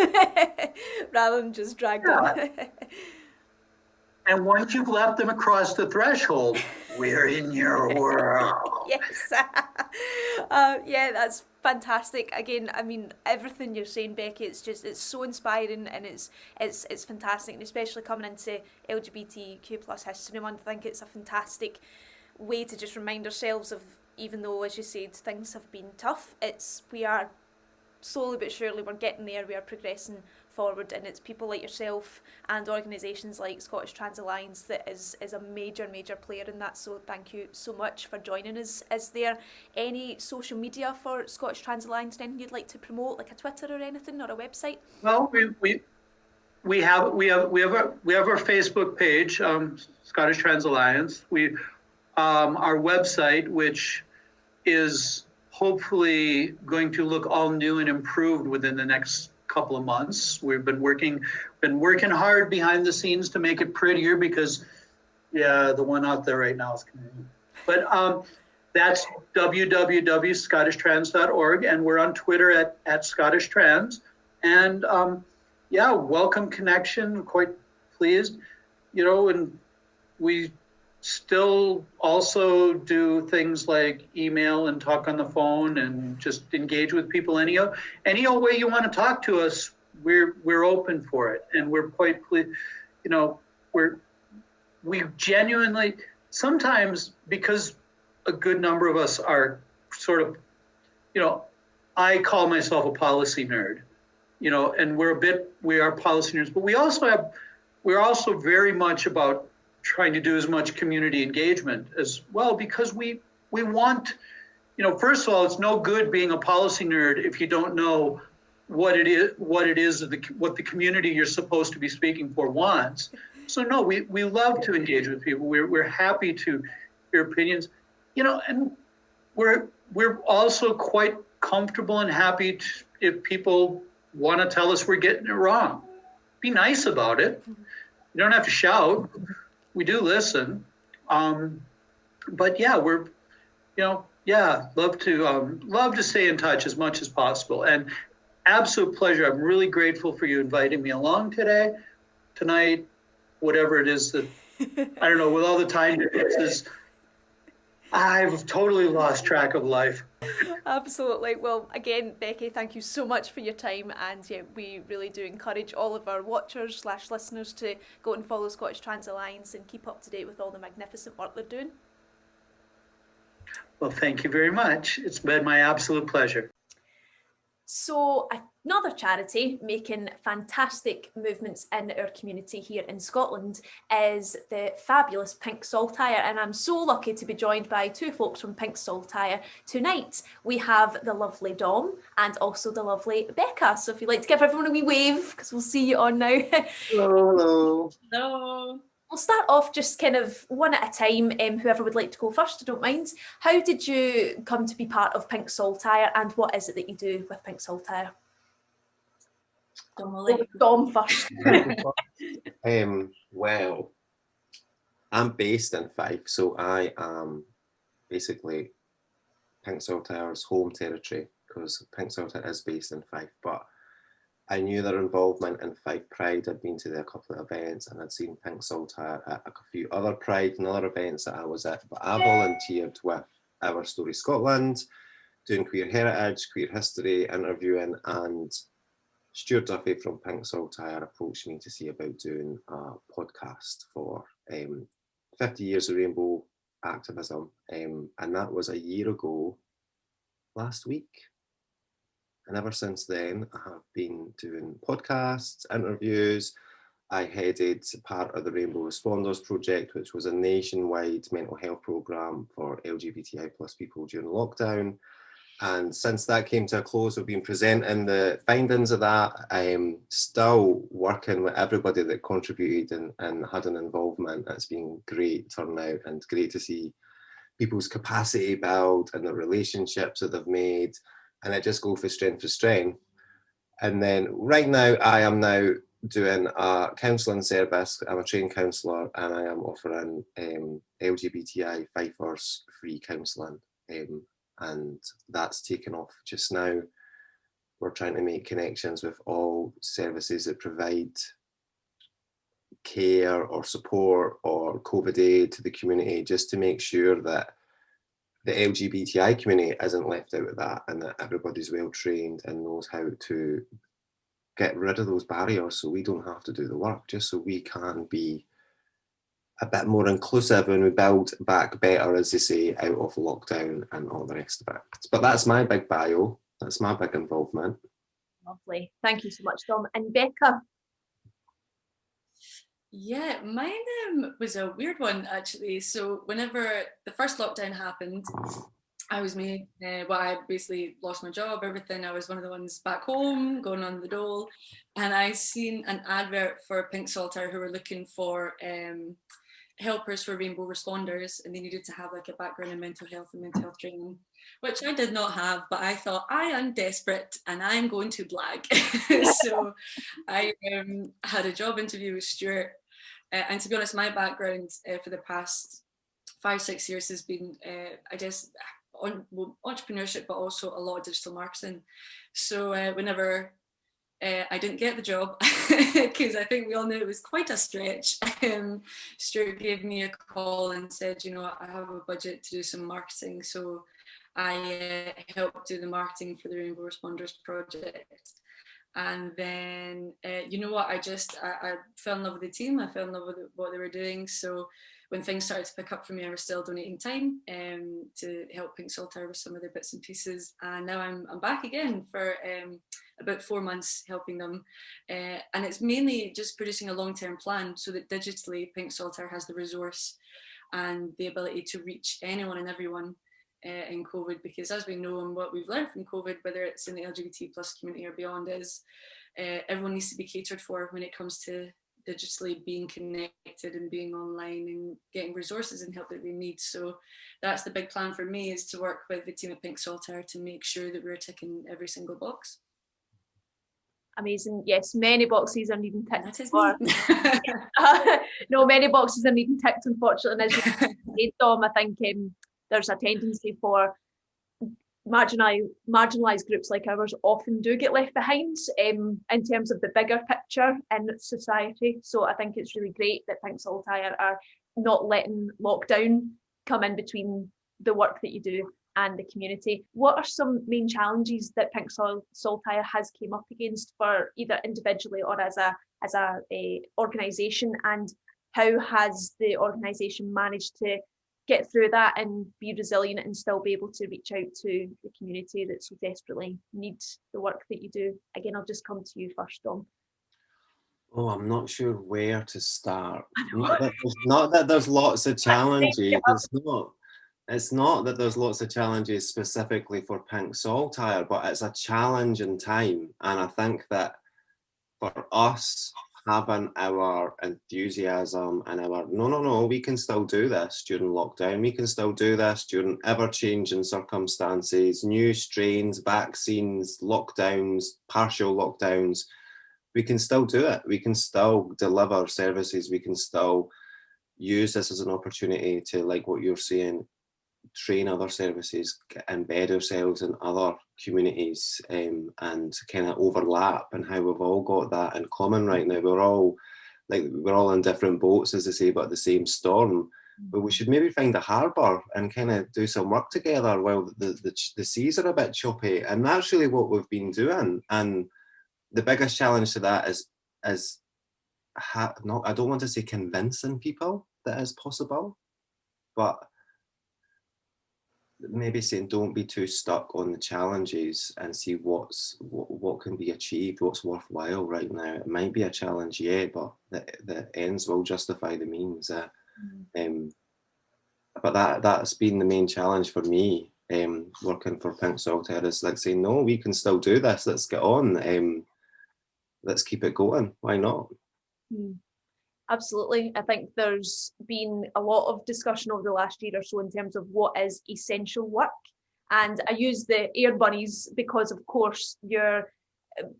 rather than just dragged in. And once you've left them across the threshold, we're in your world. Yes. Yeah, that's fantastic. Again, I mean, everything you're saying, Becky, it's so inspiring, and it's fantastic, and especially coming into LGBTQ plus History Month, I think it's a fantastic way to just remind ourselves of, even though, as you said, things have been tough, we are slowly but surely, we're getting there, we are progressing forward, and it's people like yourself and organisations like Scottish Trans Alliance that is a major player in that. So thank you so much for joining us. Is there any social media for Scottish Trans Alliance, anything you'd like to promote, like a Twitter or anything, or a website? Well, we have our Facebook page, Scottish Trans Alliance. Our website, which is hopefully going to look all new and improved within the next couple of months. We've been working hard behind the scenes to make it prettier, because the one out there right now is Canadian. But that's www.scottishtrans.org, and we're on Twitter at Scottish Trans. And welcome connection, quite pleased, you know, and we still also do things like email and talk on the phone and just engage with people any old way you want to talk to us. We're open for it, and we're quite pleased. You know, we genuinely, sometimes, because a good number of us are sort of, you know, I call myself a policy nerd, you know, and we are policy nerds, but we're also very much about trying to do as much community engagement as well, because we want, you know, first of all, it's no good being a policy nerd if you don't know what it is what the community you're supposed to be speaking for wants. So no, we love to engage with people. We're happy to hear opinions, you know, and we're also quite comfortable and happy if people want to tell us we're getting it wrong. Be nice about it. You don't have to shout. We do listen. But yeah, we're, love to stay in touch as much as possible. And absolute pleasure. I'm really grateful for you inviting me along tonight, whatever it is that, I don't know, with all the time differences, I've totally lost track of life. Absolutely. Well, again, Becky, thank you so much for your time, and yeah, we really do encourage all of our watchers/listeners to go and follow Scottish Trans Alliance and keep up to date with all the magnificent work they're doing. Well, thank you very much. It's been my absolute pleasure. So another charity making fantastic movements in our community here in Scotland is the fabulous Pink Saltire, and I'm so lucky to be joined by two folks from Pink Saltire tonight. We have the lovely Dom and also the lovely Becca. So if you'd like to give everyone a wee wave, because we'll see you on now. Hello. No. We'll start off just kind of one at a time. Whoever would like to go first, I don't mind. How did you come to be part of Pink Saltire, and what is it that you do with Pink Saltire? Dom first. Well, I'm based in Fife, so I am basically Pink Saltire's home territory, because Pink Saltire is based in Fife, but I knew their involvement in Fife Pride. I'd been to a couple of events and I'd seen Pink Saltire at a few other Pride and other events that I was at, but I volunteered with Our Story Scotland, doing queer heritage, queer history, interviewing, and Stuart Duffy from Pink Saltire approached me to see about doing a podcast for 50 years of rainbow activism, and that was a year ago last week. And ever since then, I have been doing podcasts, interviews. I headed part of the Rainbow Responders Project, which was a nationwide mental health programme for LGBTI plus people during lockdown. And since that came to a close, we've been presenting the findings of that. I'm still working with everybody that contributed and had an involvement. It's been great turnout and great to see people's capacity build and the relationships that they've made. And it just goes from strength to strength. And then right now, I am now doing a counselling service. I'm a trained counsellor, and I am offering LGBTI Fifers free counselling. And that's taken off just now. We're trying to make connections with all services that provide care or support or COVID aid to the community, just to make sure that the LGBTI community isn't left out of that, and that everybody's well trained and knows how to get rid of those barriers, so we don't have to do the work, just so we can be a bit more inclusive and we build back better, as they say, out of lockdown and all the rest of it. But that's my big bio. That's my big involvement. Lovely. Thank you so much, Dom. And Becca? Yeah, mine was a weird one, actually. So whenever the first lockdown happened, I was made, I basically lost my job, everything. I was one of the ones back home, going on the dole. And I seen an advert for Pink Saltire who were looking for helpers for rainbow responders, and they needed to have like a background in mental health and mental health training, which I did not have, but I thought, I am desperate and I'm going to blag. So I had a job interview with Stuart, and to be honest, my background for the past 5-6 years has been, I guess, entrepreneurship, but also a lot of digital marketing. So whenever I didn't get the job, because I think we all knew it was quite a stretch, Stuart gave me a call and said, you know, I have a budget to do some marketing. So I helped do the marketing for the Rainbow Responders project. And then, you know what, I fell in love with the team. I fell in love with what they were doing. So when things started to pick up for me, I was still donating time to help Pink Saltire with some of their bits and pieces. And now I'm back again for about 4 months helping them. And it's mainly just producing a long-term plan so that digitally Pink Saltire has the resource and the ability to reach anyone and everyone in COVID, because as we know and what we've learned from COVID, whether it's in the LGBT plus community or beyond, is everyone needs to be catered for when it comes to digitally being connected and being online and getting resources and help that they need. So that's the big plan for me, is to work with the team at Pink Saltire to make sure that we're ticking every single box. Amazing. Yes, many boxes are needing ticked. That is me. No, many boxes are needing ticked, unfortunately. And as you said, Dom, I think there's a tendency for marginalised groups like ours often do get left behind in terms of the bigger picture in society. So I think it's really great that Pink Saltire are not letting lockdown come in between the work that you do and the community. What are some main challenges that Pink Saltire has came up against for either individually or as a organisation, and how has the organisation managed to get through that and be resilient and still be able to reach out to the community that so desperately needs the work that you do? Again, I'll just come to you first, Dom. Oh, I'm not sure where to start. Not that there's lots of challenges. It's not that there's lots of challenges specifically for Pink Saltire, but it's a challenging time. And I think that for us, having our enthusiasm and our, no, we can still do this during lockdown. We can still do this during ever-changing circumstances, new strains, vaccines, lockdowns, partial lockdowns. We can still do it. We can still deliver services. We can still use this as an opportunity to, like what you're saying, train other services, embed ourselves in other communities, and kind of overlap, and how we've all got that in common right now. We're all in different boats, as they say, but the same storm. But we should maybe find a harbour and kind of do some work together while the seas are a bit choppy. And that's really what we've been doing. And the biggest challenge to that is I don't want to say convincing people that it's possible, but maybe saying don't be too stuck on the challenges and see what can be achieved, what's worthwhile right now. It might be a challenge, yeah, but the ends will justify the means. But that's been the main challenge for me, working for Pink Saltire, is like saying, no, we can still do this. Let's get on. Let's keep it going. Why not? Absolutely. I think there's been a lot of discussion over the last year or so in terms of what is essential work. And I use the air bunnies because, of course, your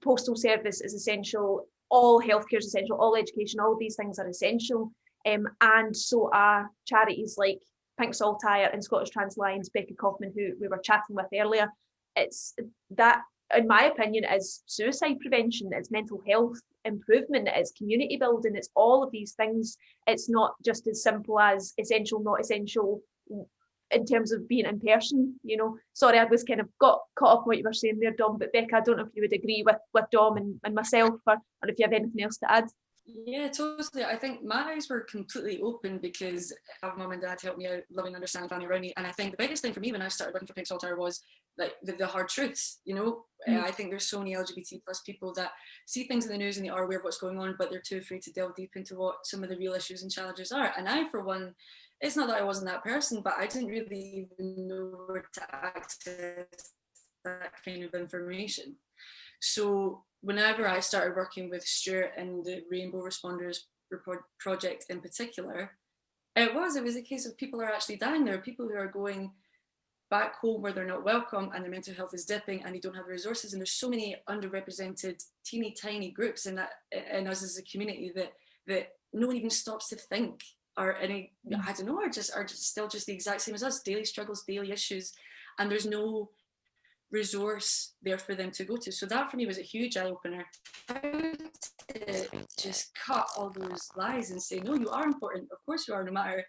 postal service is essential, all healthcare is essential, all education, all these things are essential. And so are charities like Pink Saltire and Scottish Trans Alliance, Becky Kaufman, who we were chatting with earlier. It's that, in my opinion, is suicide prevention, it's mental health improvement, it's community building, it's all of these things. It's not just as simple as essential, not essential in terms of being in person, you know. Sorry, I was kind of got caught up in what you were saying there, Dom, but Becca, I don't know if you would agree with Dom and myself, or if you have anything else to add. Yeah, totally. I think my eyes were completely open because I have mum and dad help me out, loving, understand family around me. And I think the biggest thing for me when I started working for Pink Saltire was like the hard truths, you know. I think there's so many LGBT plus people that see things in the news and they are aware of what's going on, but they're too afraid to delve deep into what some of the real issues and challenges are. And I, for one, it's not that I wasn't that person, but I didn't really even know where to access that kind of information. So whenever I started working with Stuart and the Rainbow Responders project in particular, it was a case of people are actually dying. There are people who are going back home where they're not welcome and their mental health is dipping and they don't have the resources. And there's so many underrepresented, teeny tiny groups in us as a community that no one even stops to think are any, I don't know, are just still just the exact same as us, daily struggles, daily issues, and there's no resource there for them to go to. So that for me was a huge eye-opener. How to just cut all those lies and say, no, you are important, of course you are, no matter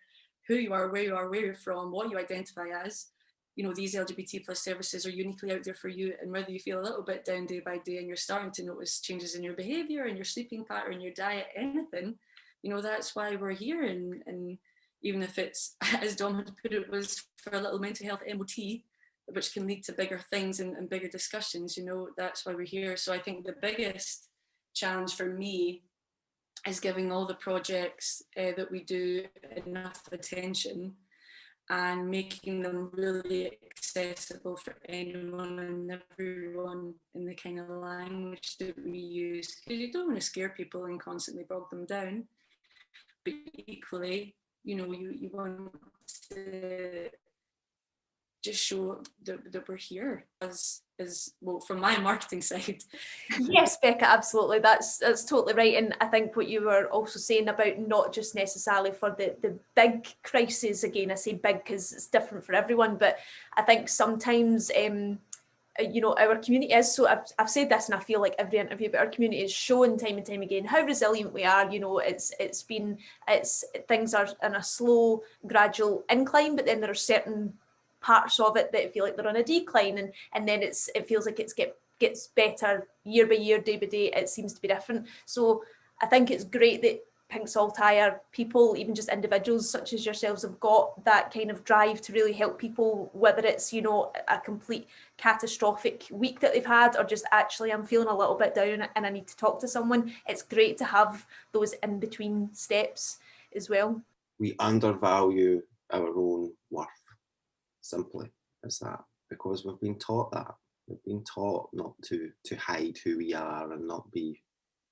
who you are, where you're from, what you identify as. You know, these LGBT plus services are uniquely out there for you, and whether you feel a little bit down day by day and you're starting to notice changes in your behaviour and your sleeping pattern, your diet, anything, you know, that's why we're here. And even if it's, as Dom had put it, was for a little mental health MOT, which can lead to bigger things and bigger discussions, you know, that's why we're here. So I think the biggest challenge for me is giving all the projects that we do enough attention and making them really accessible for anyone and everyone in the kind of language that we use. Because you don't want to scare people and constantly bog them down. But equally, you know, you want to just show that we're here as is, well, from my marketing side. Yes, Becca, absolutely. That's totally right. And I think what you were also saying about not just necessarily for the big crises, again, I say big because it's different for everyone, but I think sometimes our community is so, I've said this and I feel like every interview, but our community is showing time and time again how resilient we are. It's things are in a slow, gradual incline, but then there are certain parts of it that feel like they're on a decline, and then it feels like gets better year by year, day by day. It seems to be different. So I think it's great that Pink Saltire people, even just individuals such as yourselves, have got that kind of drive to really help people, whether it's a complete catastrophic week that they've had, or just actually I'm feeling a little bit down and I need to talk to someone. It's great to have those in between steps as well. We undervalue our own worth, simply as that, because we've been taught that. We've been taught not to hide who we are and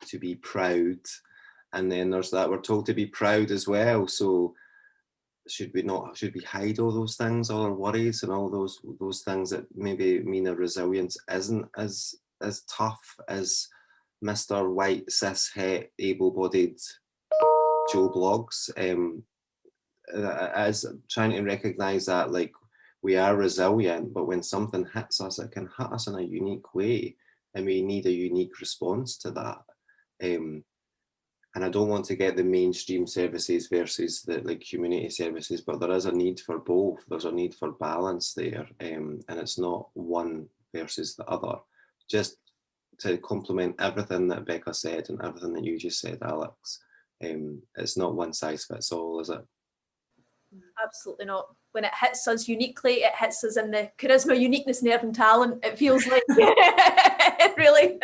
to be proud. And then there's that we're told to be proud as well. So should we hide all those things, all our worries and all those things that maybe mean our resilience isn't as tough as Mr. White, cis, het, able-bodied Joe Blogs, as trying to recognise that, like, we are resilient, but when something hits us, it can hit us in a unique way, and we need a unique response to that. And I don't want to get the mainstream services versus the community services, but there is a need for both. There's a need for balance there, and it's not one versus the other. Just to complement everything that Becca said and everything that you just said, Alex, it's not one size fits all, is it? Absolutely not. When it hits us uniquely, it hits us in the charisma, uniqueness, nerve and talent. It feels like it really.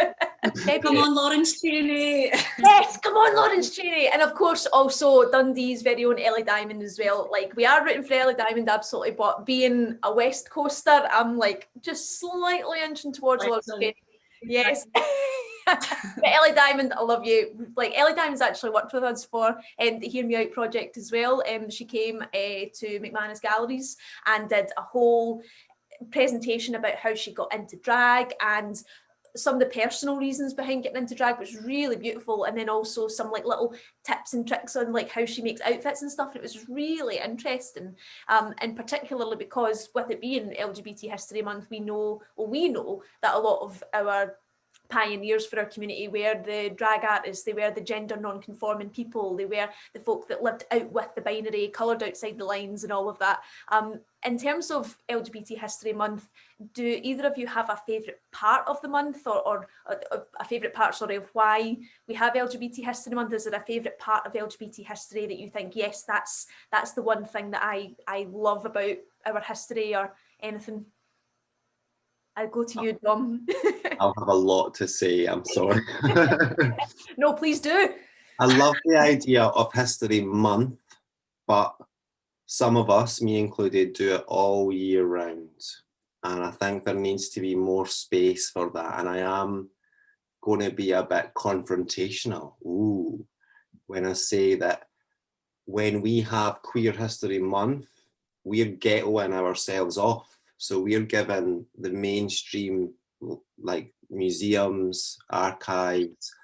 Come on, Lawrence Cheney. Yes, come on, Lawrence Cheney. And of course, also Dundee's very own Ellie Diamond as well. Like, we are rooting for Ellie Diamond, absolutely. But being a West Coaster, I'm like just slightly inching towards Lawrence Cheney. Yes. But Ellie Diamond, I love you. Like, Ellie Diamond's actually worked with us for the Hear Me Out project as well. She came to McManus Galleries and did a whole presentation about how she got into drag and some of the personal reasons behind getting into drag, which was really beautiful. And then also some like little tips and tricks on like how she makes outfits and stuff. And it was really interesting. And particularly because with it being LGBT History Month, we know that a lot of our pioneers for our community were the drag artists, they were the gender non-conforming people, they were the folk that lived out with the binary, coloured outside the lines and all of that. In terms of LGBT History Month, do either of you have a favourite part of the month or a favourite part, of why we have LGBT History Month? Is there a favourite part of LGBT history that you think, yes, that's the one thing that I love about our history or anything? I'll go to you, Dom. I'll have a lot to say, I'm sorry. No, please do. I love the idea of History Month, but some of us, me included, do it all year round. And I think there needs to be more space for that. And I am going to be a bit confrontational when I say that when we have Queer History Month, we're ghettoing ourselves off. So we're given the mainstream, like museums, archives,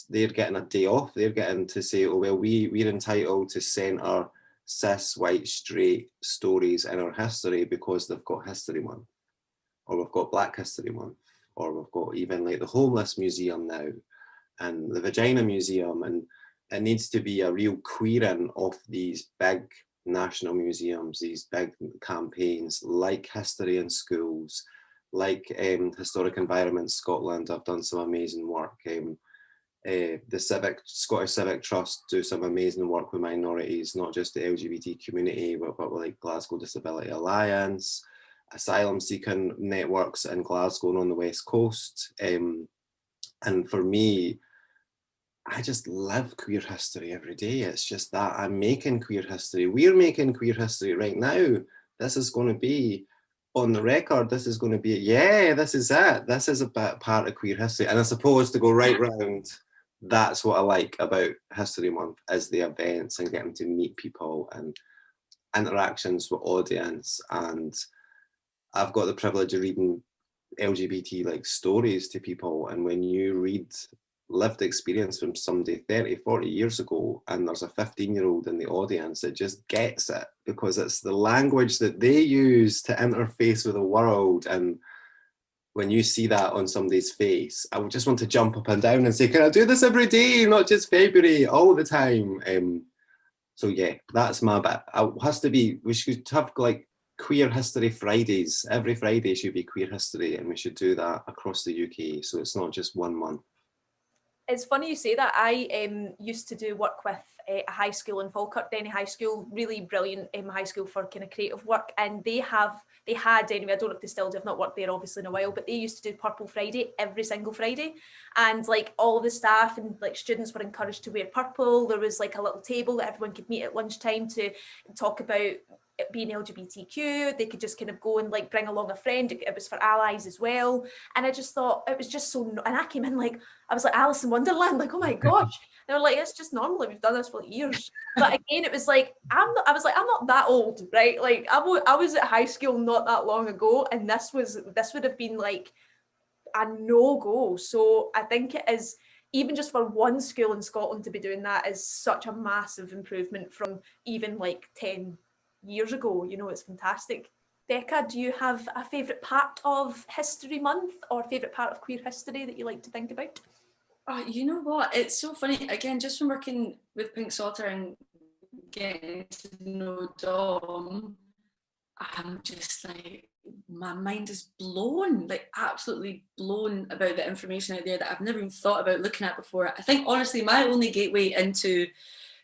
they're getting a day off. They're getting to say, oh, well, we're entitled to centre cis, white, straight stories in our history because they've got History Month, or we've got Black History Month, or we've got even like the Homeless Museum now and the Vagina Museum. And it needs to be a real queering of these big national museums, these big campaigns like History in Schools, like Historic Environment Scotland have done some amazing work. The Scottish Civic Trust do some amazing work with minorities, not just the LGBT community, but like Glasgow Disability Alliance, asylum seeking networks in Glasgow and on the West Coast. And for me, I just live queer history every day. It's just that I'm making queer history. We're making queer history right now. This is going to be on the record. This is going to be, this is it. This is a part of queer history. And I suppose to go right round, that's what I like about History Month, is the events and getting to meet people and interactions with audience. And I've got the privilege of reading LGBT like stories to people, and when you read lived experience from somebody 30, 40 years ago, and there's a 15-year-old in the audience, it just gets it, because it's the language that they use to interface with the world. And when you see that on somebody's face, I would just want to jump up and down and say, can I do this every day, not just February, all the time? So yeah, that's my bit. It has to be, we should have like Queer History Fridays. Every Friday should be Queer History, and we should do that across the UK, so it's not just 1 month. It's funny you say that. I used to do work with a high school in Falkirk, Denny High School, really brilliant high school for kind of creative work. And they had anyway, I don't know if they still do, I've not worked there obviously in a while, but they used to do Purple Friday every single Friday. And like all the staff and like students were encouraged to wear purple. There was like a little table that everyone could meet at lunchtime to talk about being LGBTQ. They could just kind of go and like bring along a friend. It was for allies as well. And I just thought it was just so, and I came in like, I was like Alice in Wonderland, like, oh my gosh. They were like, it's just normal, we've done this for like years. But again, it was like, I'm not that old, right? Like I was at high school not that long ago, and this would have been like a no-go. So I think it is, even just for one school in Scotland to be doing that is such a massive improvement from even like 10 years ago. You know, it's fantastic. Becca, do you have a favourite part of History Month or favourite part of queer history that you like to think about? Oh, you know what? It's so funny. Again, just from working with Pink Salter and getting to know Dom, I'm just like, my mind is blown, like absolutely blown about the information out there that I've never even thought about looking at before. I think honestly, my only gateway into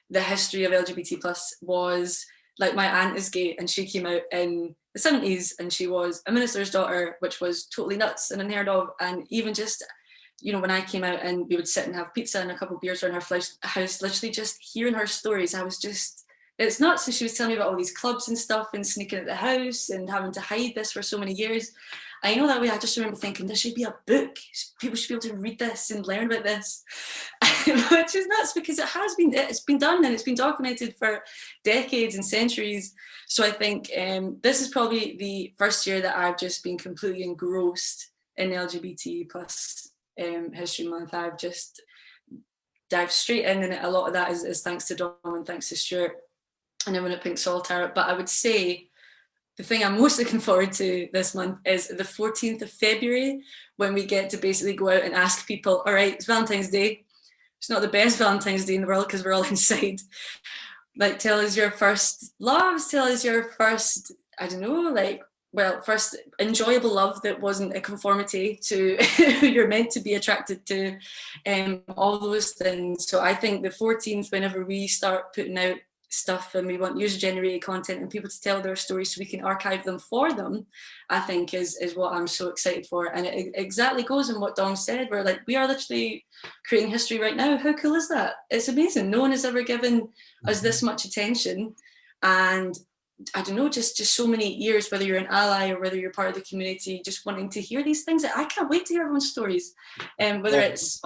the history of LGBT plus was like my aunt is gay, and she came out in the 70s, and she was a minister's daughter, which was totally nuts and unheard of. And even just, you know, when I came out and we would sit and have pizza and a couple of beers around her house, literally just hearing her stories, I was just, it's nuts. So she was telling me about all these clubs and stuff and sneaking at the house and having to hide this for so many years. I know that way. I just remember thinking there should be a book. People should be able to read this and learn about this, which is nuts because it's been done and it's been documented for decades and centuries. So I think this is probably the first year that I've just been completely engrossed in LGBT plus History Month. I've just dived straight in, and a lot of that is thanks to Dom and thanks to Stuart and everyone at Pink Salter. But I would say the thing I'm most looking forward to this month is the 14th of February, when we get to basically go out and ask people, all right, it's Valentine's Day. It's not the best Valentine's Day in the world because we're all inside. Like, tell us your first loves, tell us your first, I don't know, like, well, first enjoyable love that wasn't a conformity to who you're meant to be attracted to, all those things. So I think the 14th, whenever we start putting out stuff and we want user-generated content and people to tell their stories so we can archive them for them, I think is what I'm so excited for. And it exactly goes in what Dom said. We're like, we are literally creating history right now. How cool is that? It's amazing. No one has ever given us this much attention. And I don't know, just so many years, whether you're an ally or whether you're part of the community, just wanting to hear these things. I can't wait to hear everyone's stories. Whether it's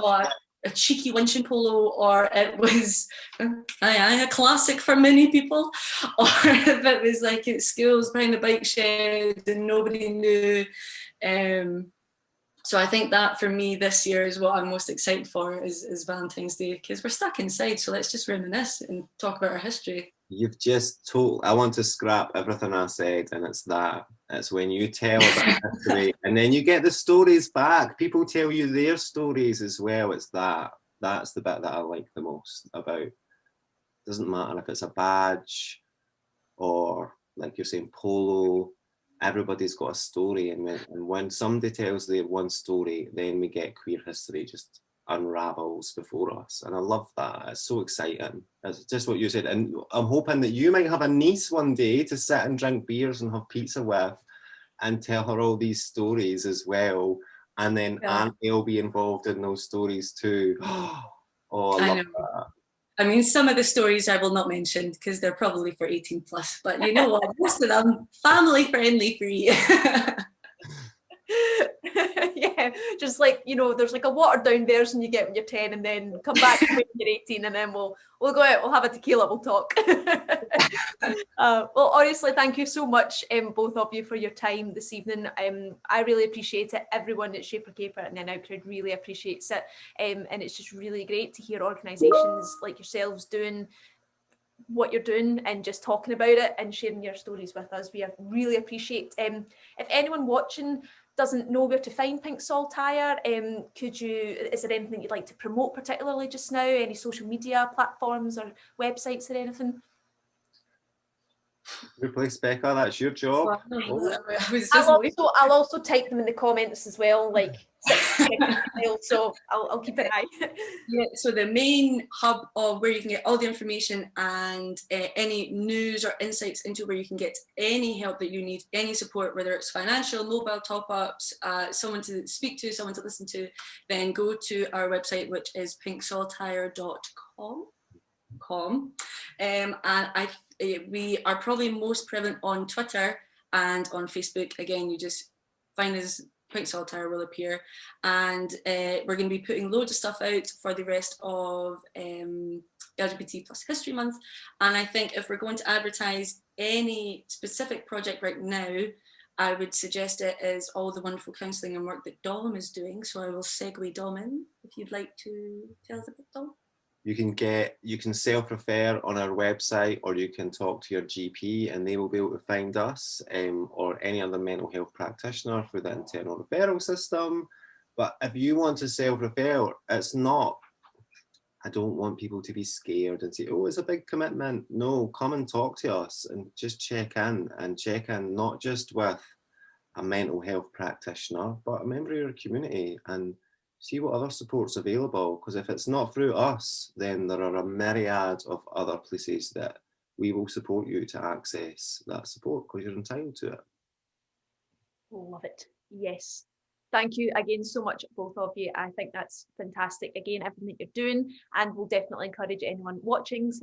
a cheeky lynching polo, or it was a classic for many people, or if it was like at schools behind the bike shed and nobody knew. So I think that for me this year is what I'm most excited for is Valentine's Day, because we're stuck inside. So let's just reminisce and talk about our history. You've just told, I want to scrap everything I said, and it's that. It's when you tell that history and then you get the stories back. People tell you their stories as well. It's that. That's the bit that I like the most about. It doesn't matter if it's a badge or, like you're saying, polo. Everybody's got a story, and when somebody tells their one story, then we get queer history just unravels before us, and I love that. It's so exciting. It's just what you said, and I'm hoping that you might have a niece one day to sit and drink beers and have pizza with and tell her all these stories as well, and then Auntie will be involved in those stories too. Oh, I love that. I mean, some of the stories I will not mention because they're probably for 18 plus, but you know what, most of them family friendly for you. Yeah, just like, you know, there's like a watered down version you get when you're 10, and then come back when you're 18, and then we'll go out, we'll have a tequila, we'll talk. Well, honestly, thank you so much, both of you, for your time this evening. I really appreciate it. Everyone at Shaper Caper and then Out Crowd really appreciates it. And it's just really great to hear organisations like yourselves doing what you're doing and just talking about it and sharing your stories with us. We really appreciate. If anyone watching doesn't know where to find Pink Saltire, is there anything you'd like to promote particularly just now? Any social media platforms or websites or anything? Replace Becca, that's your job. I was just I'll also type them in the comments as well, like so I'll keep an eye. Yeah, so the main hub of where you can get all the information and any news or insights into where you can get any help that you need, any support, whether it's financial, mobile top-ups, someone to speak to, someone to listen to, then go to our website, which is pinksaltire.com. And we are probably most prevalent on Twitter and on Facebook. Again, you just find us, Pink Saltire will appear, and we're going to be putting loads of stuff out for the rest of LGBT plus History Month. And I think if we're going to advertise any specific project right now, I would suggest it is all the wonderful counselling and work that Dom is doing. So I will segue Dom in, if you'd like to tell us a bit, Dom. You can self-refer on our website, or you can talk to your GP and they will be able to find us, or any other mental health practitioner through the internal referral system. But if you want to self-refer, it's not, I don't want people to be scared and say, oh, it's a big commitment. No, come and talk to us and just check in not just with a mental health practitioner, but a member of your community, and see what other support's available. Because if it's not through us, then there are a myriad of other places that we will support you to access that support, because you're entitled to it. Love it. Yes. Thank you again so much, both of you. I think that's fantastic. Again, everything that you're doing, and we'll definitely encourage anyone watching /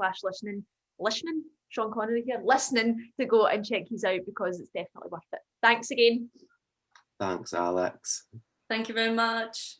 listening, Sean Connery here, listening, to go and check his out, because it's definitely worth it. Thanks again. Thanks, Alex. Thank you very much.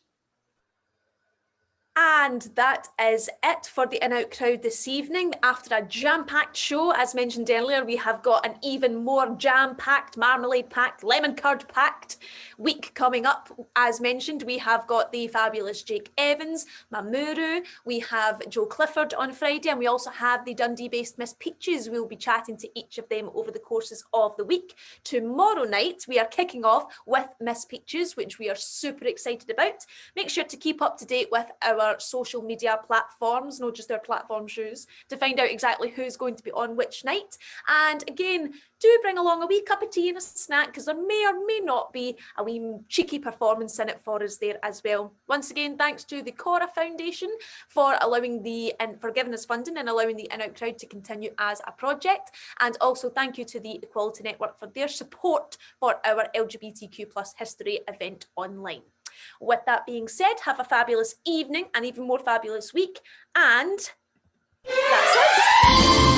And that is it for the In Out Crowd this evening. After a jam-packed show, as mentioned earlier, we have got an even more jam-packed, marmalade-packed, lemon curd-packed week coming up. As mentioned, we have got the fabulous Jake Evans, Mamuru, we have Joe Clifford on Friday, and we also have the Dundee-based Miss Peaches. We'll be chatting to each of them over the courses of the week. Tomorrow night, we are kicking off with Miss Peaches, which we are super excited about. Make sure to keep up to date with our social media platforms, not just our platform shows, to find out exactly who's going to be on which night. And again, do bring along a wee cup of tea and a snack, because there may or may not be a wee cheeky performance in it for us there as well. Once again, thanks to the Cora Foundation for giving us funding and allowing the In Out Crowd to continue as a project. And also thank you to the Equality Network for their support for our LGBTQ+ history event online. With that being said, have a fabulous evening, an even more fabulous week, and that's it.